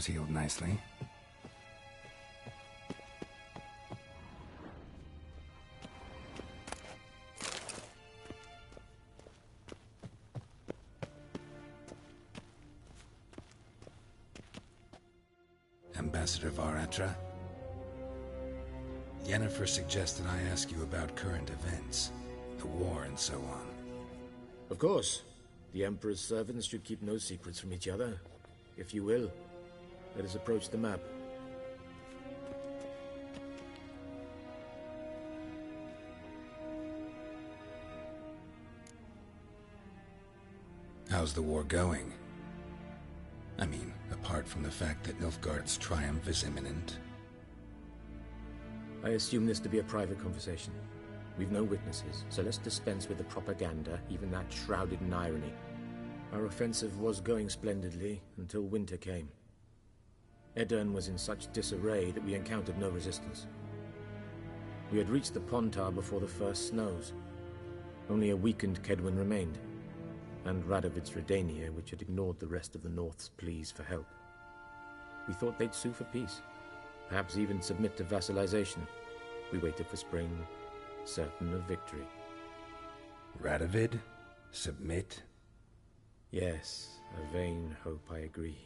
scars healed nicely. Ambassador Varatra? Yennefer suggested I ask you about current events, the war and so on. Of course. The Emperor's servants should keep no secrets from each other. If you will, let us approach the map. How's the war going? I mean, apart from the fact that Nilfgaard's triumph is imminent. I assume this to be a private conversation. We've no witnesses, so let's dispense with the propaganda, even that shrouded in irony. Our offensive was going splendidly until winter came. Edirn was in such disarray that we encountered no resistance. We had reached the Pontar before the first snows. Only a weakened Kedwin remained, and Radovid's Redania, which had ignored the rest of the North's pleas for help. We thought they'd sue for peace, perhaps even submit to vassalization. We waited for spring, certain of victory. Radovid? Submit? Yes, a vain hope, I agree.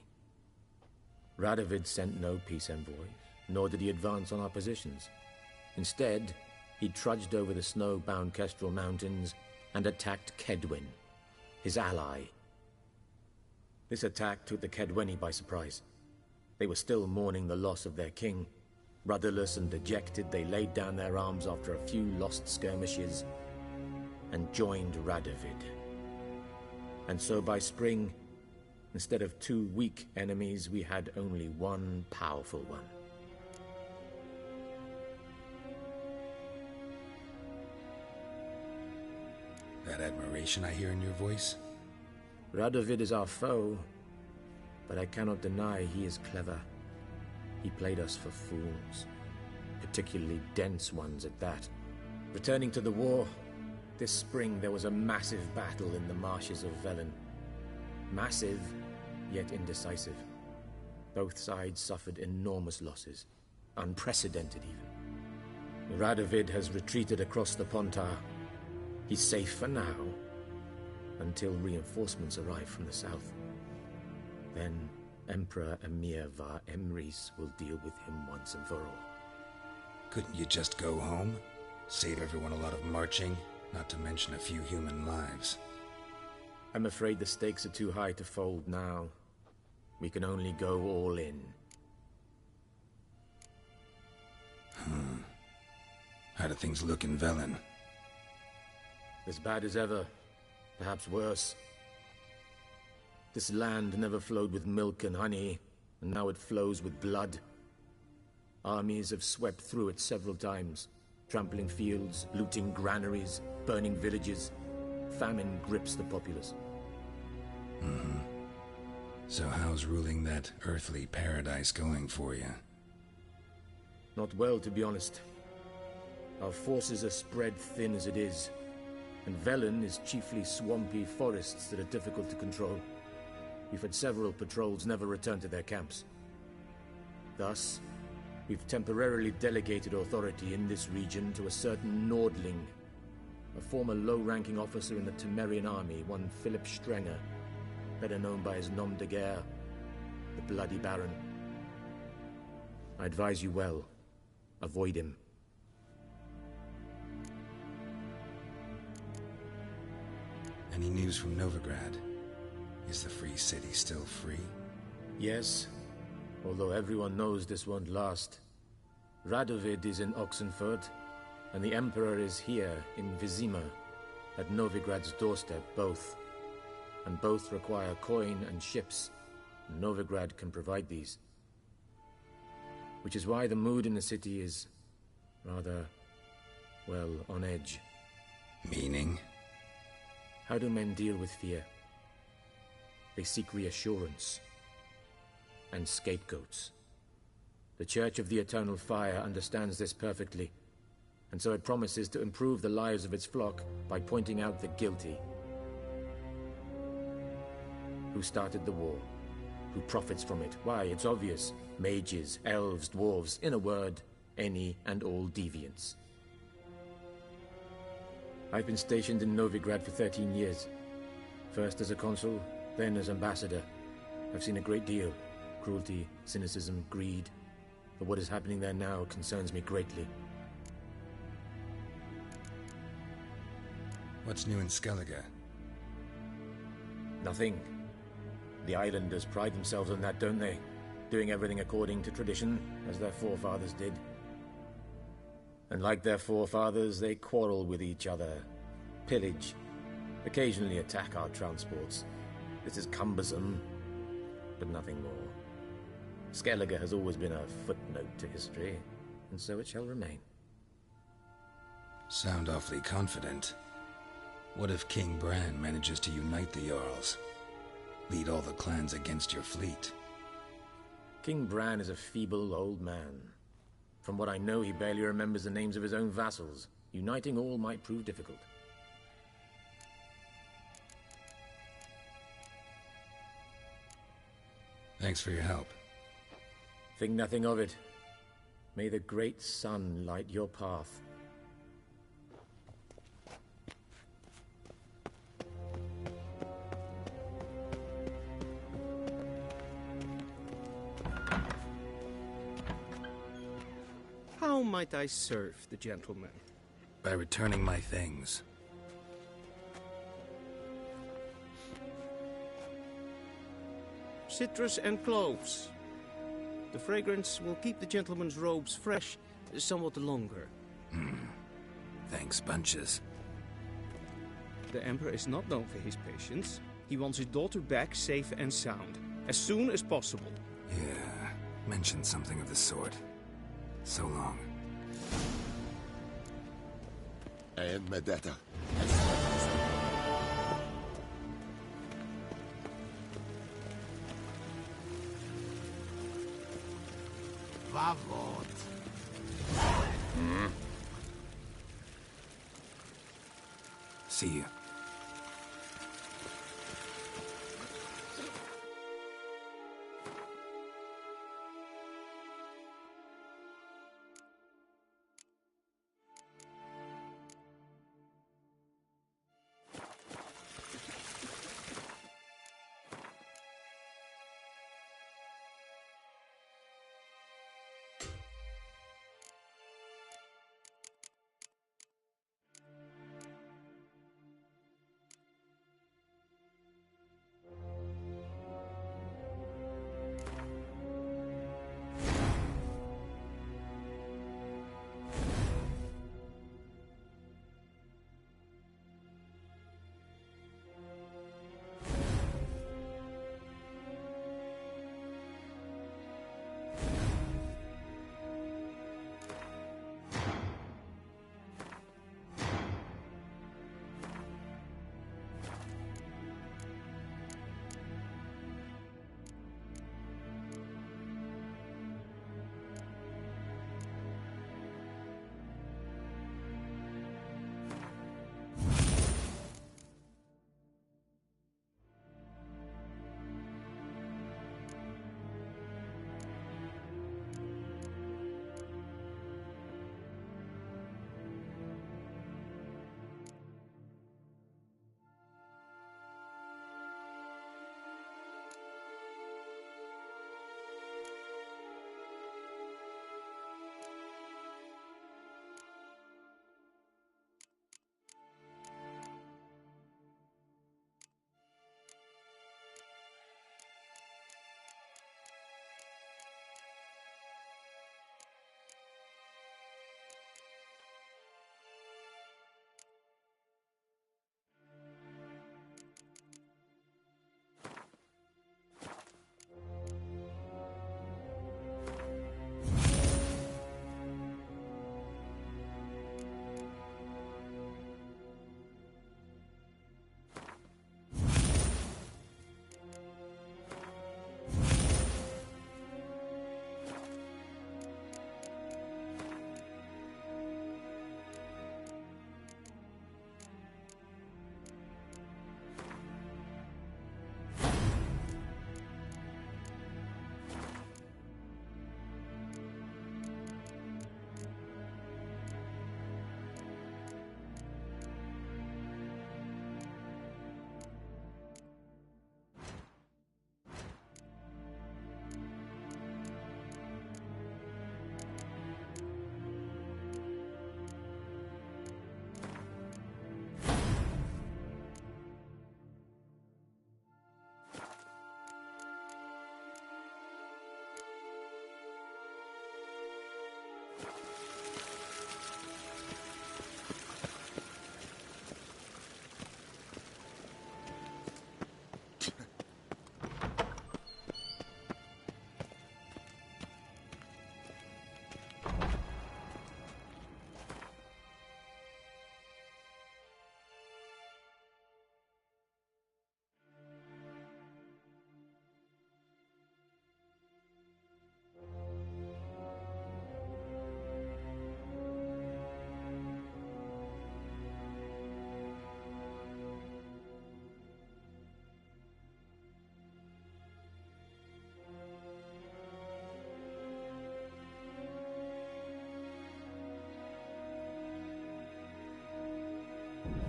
Radovid sent no peace envoys, nor did he advance on our positions. Instead, he trudged over the snow-bound Kestrel Mountains and attacked Kedwin, his ally. This attack took the Kedweni by surprise. They were still mourning the loss of their king. Rudderless and dejected, they laid down their arms after a few lost skirmishes and joined Radovid. And so by spring, instead of 2 weak enemies, we had only one powerful one. That admiration I hear in your voice? Radovid is our foe, but I cannot deny he is clever. He played us for fools, particularly dense ones at that. Returning to the war, this spring there was a massive battle in the marshes of Velen. Massive, yet indecisive. Both sides suffered enormous losses, unprecedented even. Radovid has retreated across the Pontar. He's safe for now, until reinforcements arrive from the south. Then Emperor Emir var Emrys will deal with him once and for all. Couldn't you just go home? Save everyone a lot of marching, not to mention a few human lives. I'm afraid the stakes are too high to fold now. We can only go all in. How do things look in Velen? As bad as ever, perhaps worse. This land never flowed with milk and honey, and now it flows with blood. Armies have swept through it several times, trampling fields, looting granaries, burning villages. Famine grips the populace. So how's ruling that earthly paradise going for you? Not well, to be honest. Our forces are spread thin as it is, and Velen is chiefly swampy forests that are difficult to control. We've had several patrols never return to their camps. Thus, we've temporarily delegated authority in this region to a certain Nordling, a former low-ranking officer in the Temerian army, one Philip Strenger, better known by his nom de guerre, the Bloody Baron. I advise you well. Avoid him. Any news from Novigrad? Is the free city still free? Yes, although everyone knows this won't last. Radovid is in Oxenfurt, and the Emperor is here in Vizima, at Novigrad's doorstep, both. And both require coin and ships. Novigrad can provide these. Which is why the mood in the city is rather, well, on edge. Meaning? How do men deal with fear? They seek reassurance and scapegoats. The Church of the Eternal Fire understands this perfectly, and so it promises to improve the lives of its flock by pointing out the guilty. Who started the war? who profits from it. Why, it's obvious. Mages, elves, dwarves, in a word, any and all deviants. I've been stationed in Novigrad for 13 years. First as a consul, then as ambassador. I've seen a great deal. Cruelty, cynicism, greed. But what is happening there now concerns me greatly. What's new in Skellige? Nothing. The islanders pride themselves on that, don't they? Doing everything according to tradition, as their forefathers did. And like their forefathers, they quarrel with each other, pillage, occasionally attack our transports. This is cumbersome, but nothing more. Skellige has always been a footnote to history, and so it shall remain. Sound awfully confident. What if King Bran manages to unite the Jarls? Lead all the clans against your fleet? King Bran is a feeble old man. From what I know, he barely remembers the names of his own vassals. Uniting all might prove difficult. Thanks for your help. Think nothing of it. May the great sun light your path. How might I serve the gentleman? By returning my things. Citrus and cloves. The fragrance will keep the gentleman's robes fresh somewhat longer. Thanks, bunches. The Emperor is not known for his patience. He wants his daughter back safe and sound, as soon as possible. Yeah, mentioned something of the sort. So long. And Medetta. Vavot. See you.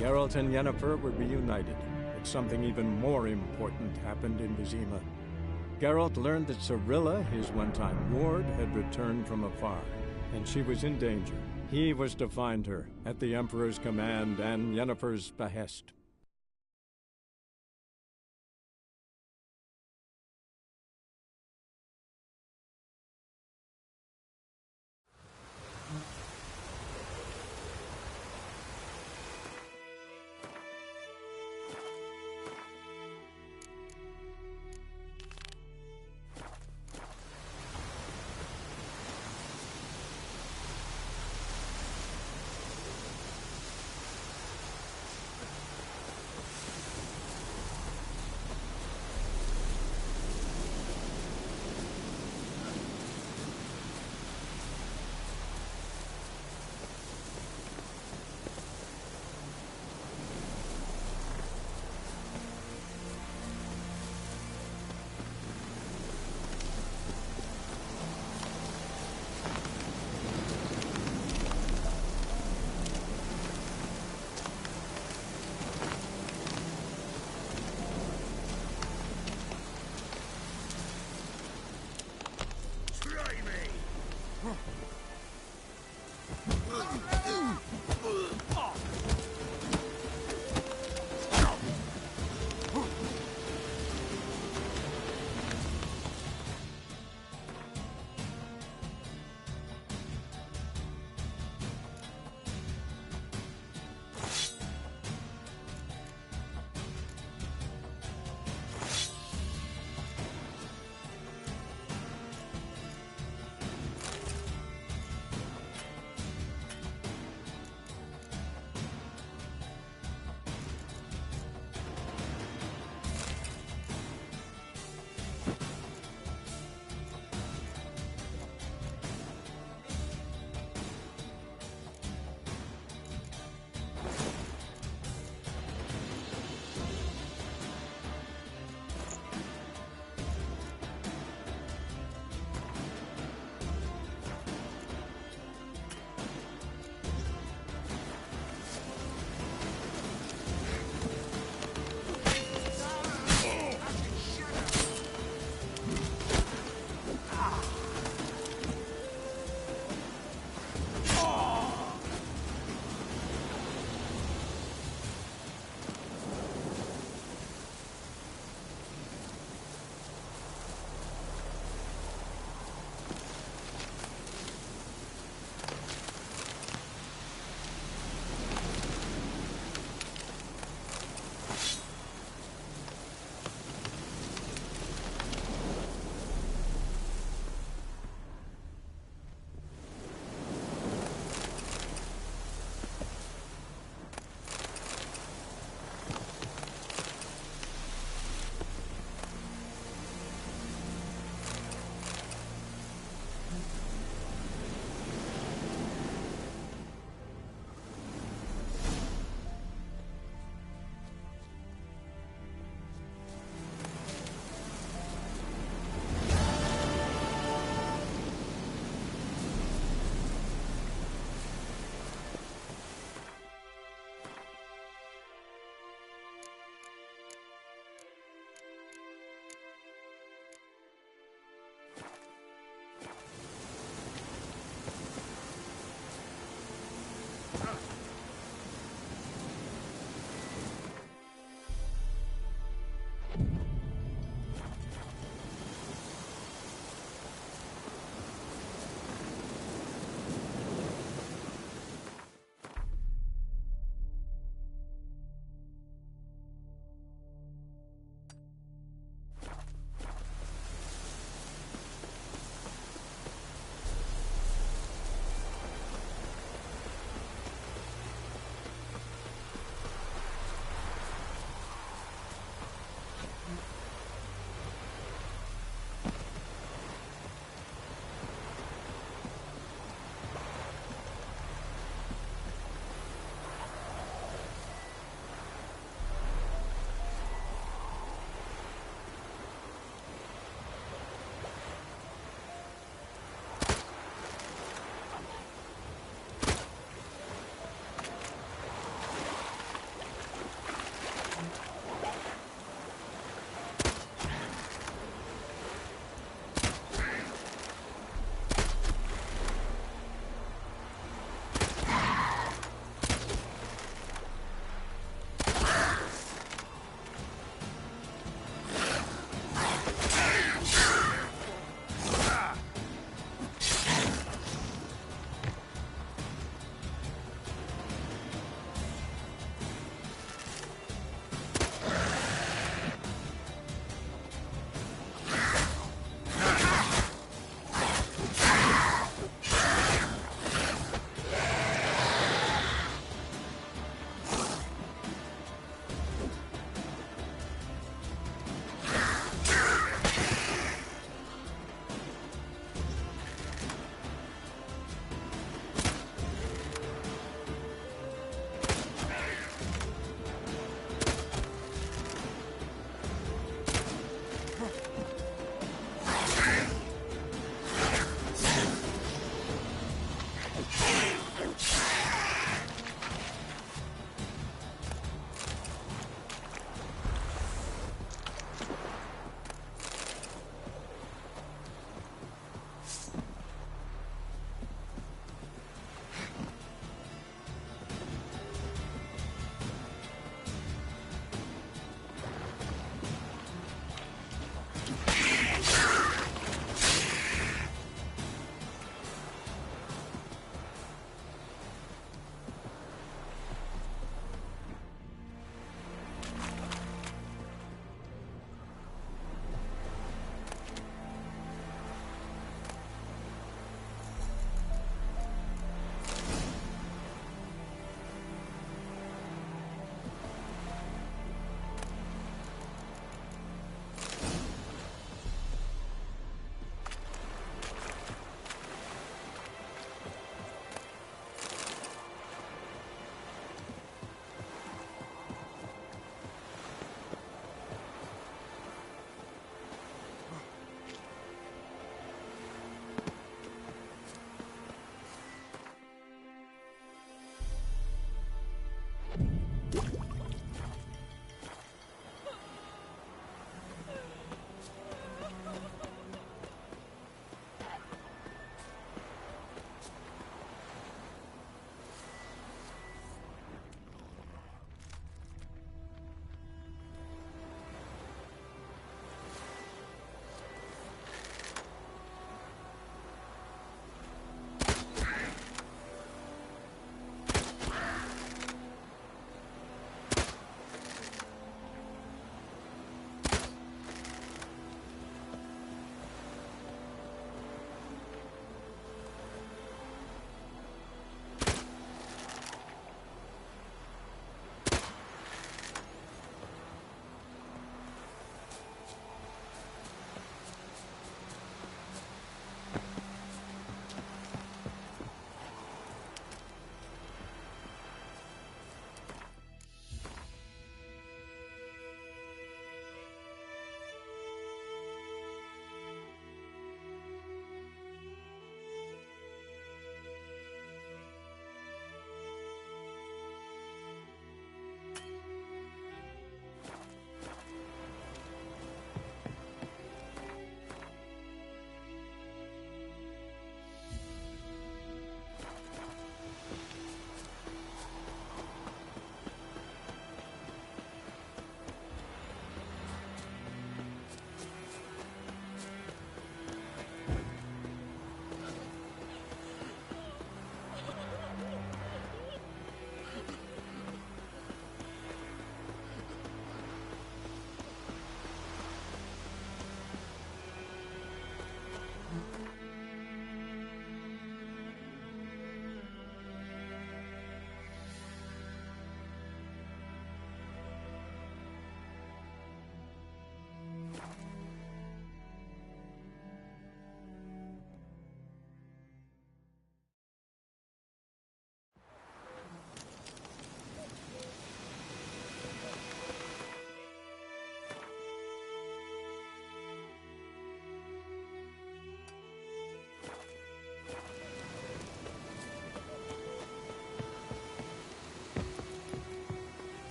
Geralt and Yennefer were reunited, but something even more important happened in Vizima. Geralt learned that Cirilla, his one-time ward, had returned from afar, and she was in danger. He was to find her, at the Emperor's command and Yennefer's behest.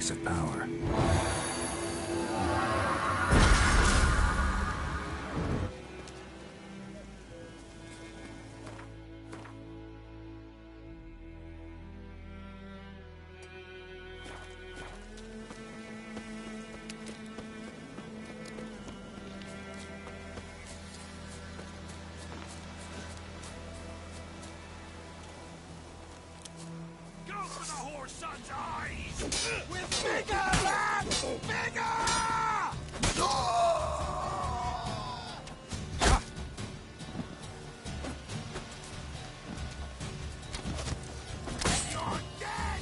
base of power. Son's eyes! With bigger, lad! Bigger! You're dead!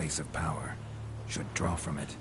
place of power should draw from it.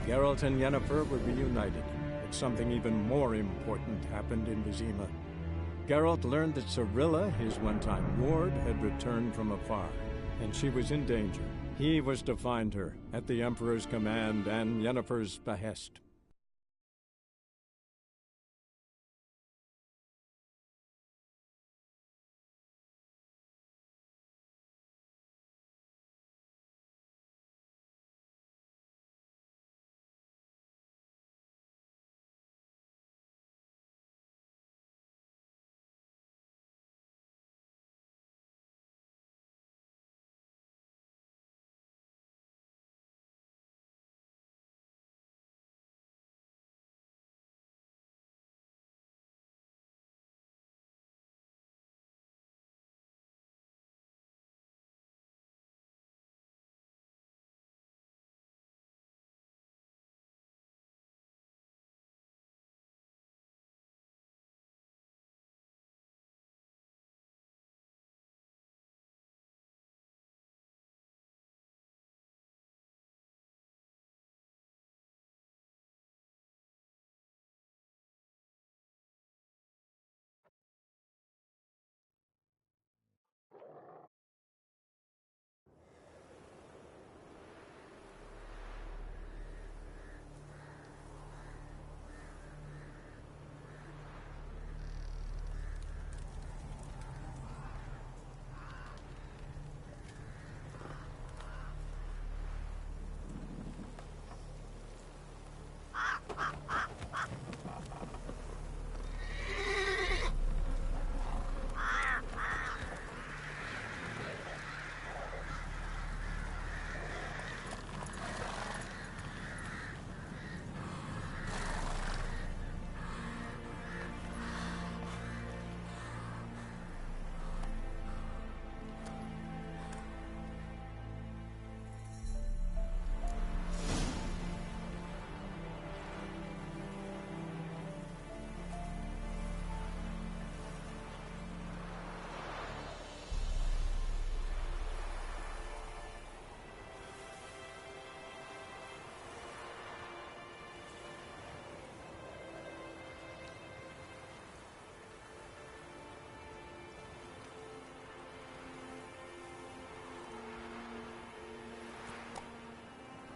Geralt and Yennefer were reunited, but something even more important happened in Vizima. Geralt learned that Cirilla, his one-time ward, had returned from afar, and she was in danger. He was to find her, at the Emperor's command and Yennefer's behest.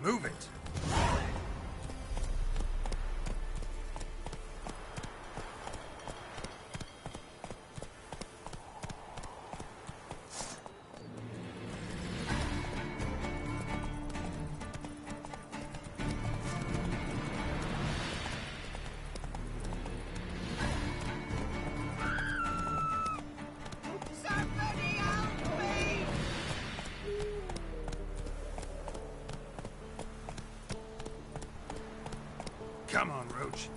Move it! Come on, Roach.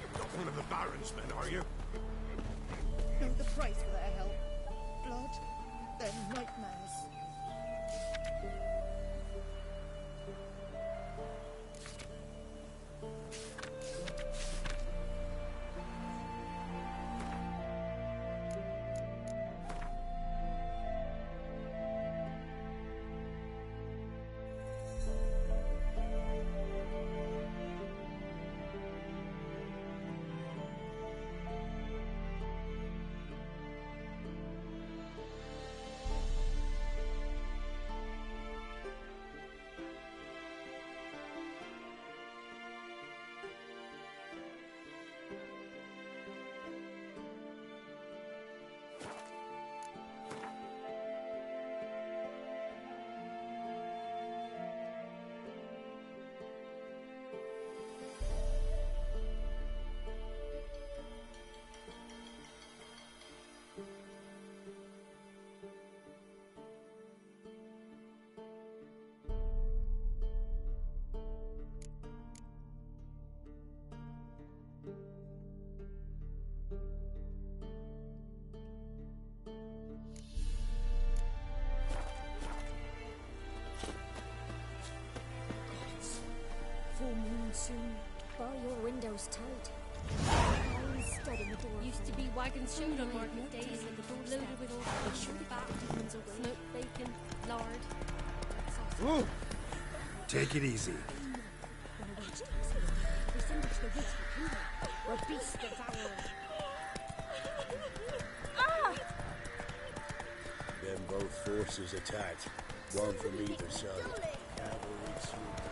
You're not one of the Baron's men, are you? Know the price for their help. Blood, then nightmares. Full moon soon. Bar your windows tight. Eyes steady the door. Used to be wagons showed on market days at the door loaded with all the sugar back, smoked bacon, lard. Whoa! Take it easy. the witch kingdom, where beasts devour. Then both forces attacked, one from either side. Cavalry swooped.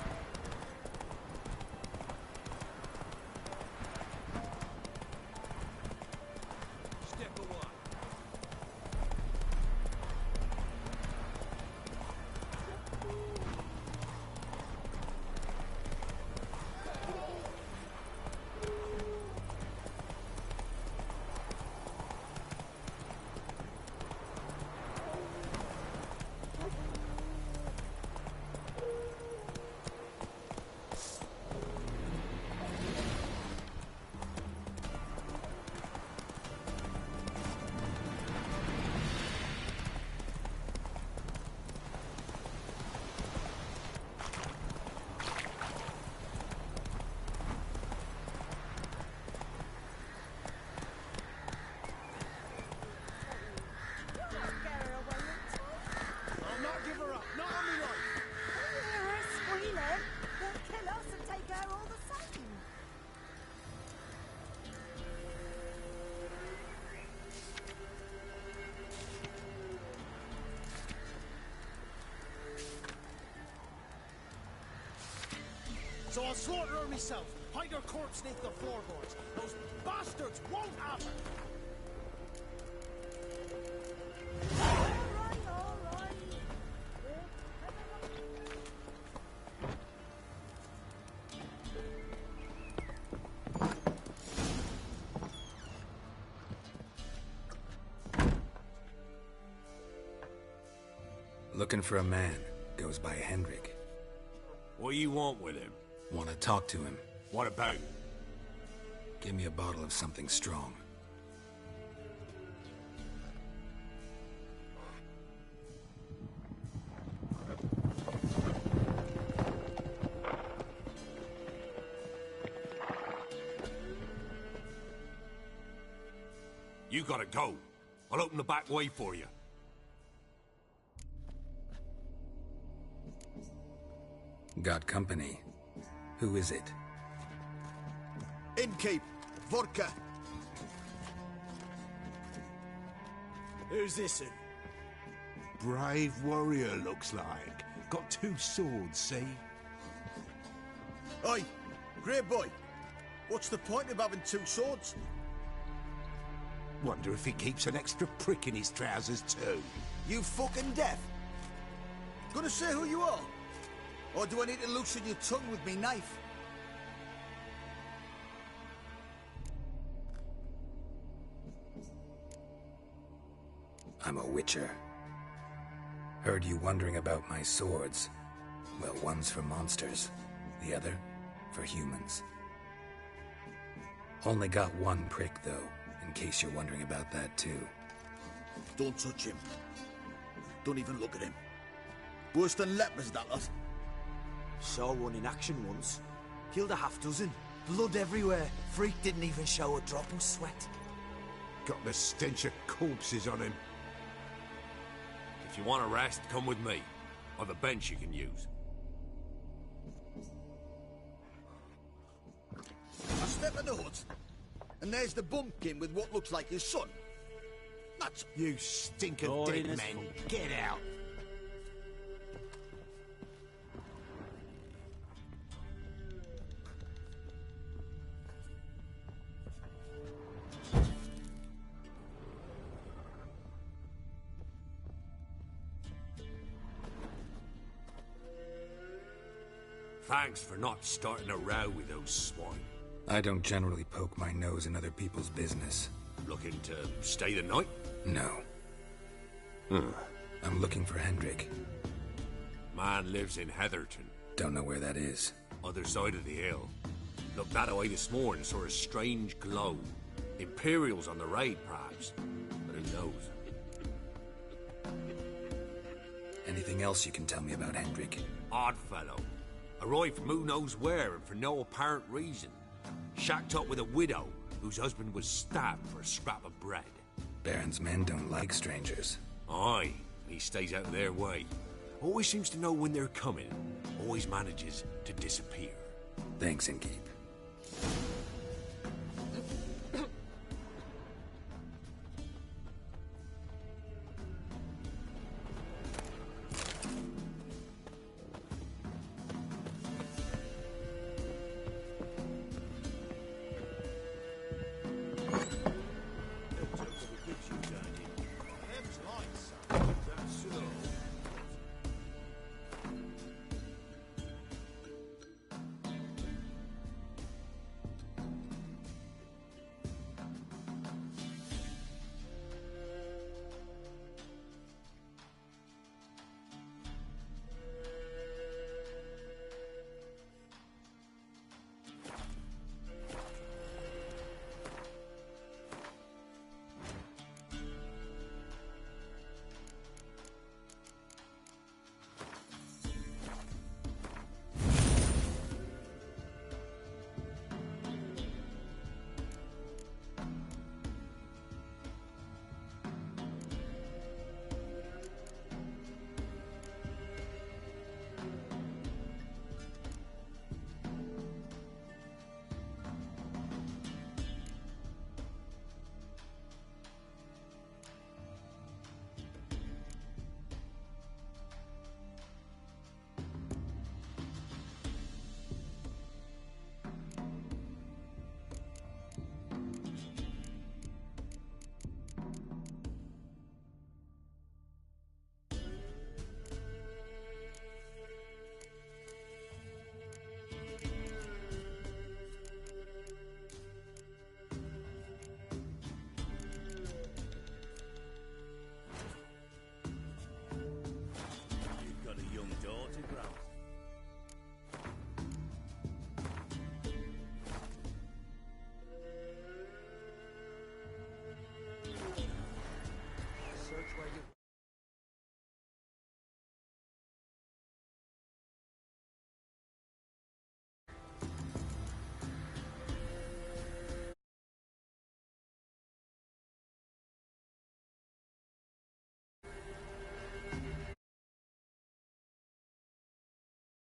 So I'll slaughter her myself, hide her corpse beneath the floorboards. Those bastards won't have her! All right. Looking for a man. Goes by Hendrik. What do you want with him? Want to talk to him. What about? Give me a bottle of something strong. You gotta go. I'll open the back way for you. Got company. Who is it? Innkeep. Vodka. Who's this in? Brave warrior, looks like. Got 2 swords, see? Oi, grey boy. What's the point of having 2 swords? Wonder if he keeps an extra prick in his trousers too. You fucking deaf? Gonna say who you are? Or do I need to loosen your tongue with me knife? I'm a witcher. Heard you wondering about my swords. Well, one's for monsters, the other for humans. Only got 1 prick, though, in case you're wondering about that, too. Don't touch him. Don't even look at him. Worse than lepers, that lot. Saw one in action once. Killed a half-dozen. Blood everywhere. Freak didn't even show a drop of sweat. Got the stench of corpses on him. If you want a rest, come with me. Or the bench you can use. I step in the hut, and there's the bumpkin with what looks like his son. That's... You stinking dead men. Get out. Thanks for not starting a row with those swine. I don't generally poke my nose in other people's business. Looking to stay the night? No. I'm looking for Hendrik. Man lives in Heatherton. Don't know where that is. Other side of the hill. Looked that way this morning, saw a strange glow. Imperials on the raid, perhaps. But who knows? Anything else you can tell me about Hendrik? Odd fellow. Arrived from who knows where and for no apparent reason. Shacked up with a widow whose husband was stabbed for a scrap of bread. Baron's men don't like strangers. Aye, he stays out of their way. Always seems to know when they're coming. Always manages to disappear. Thanks, Innkeep.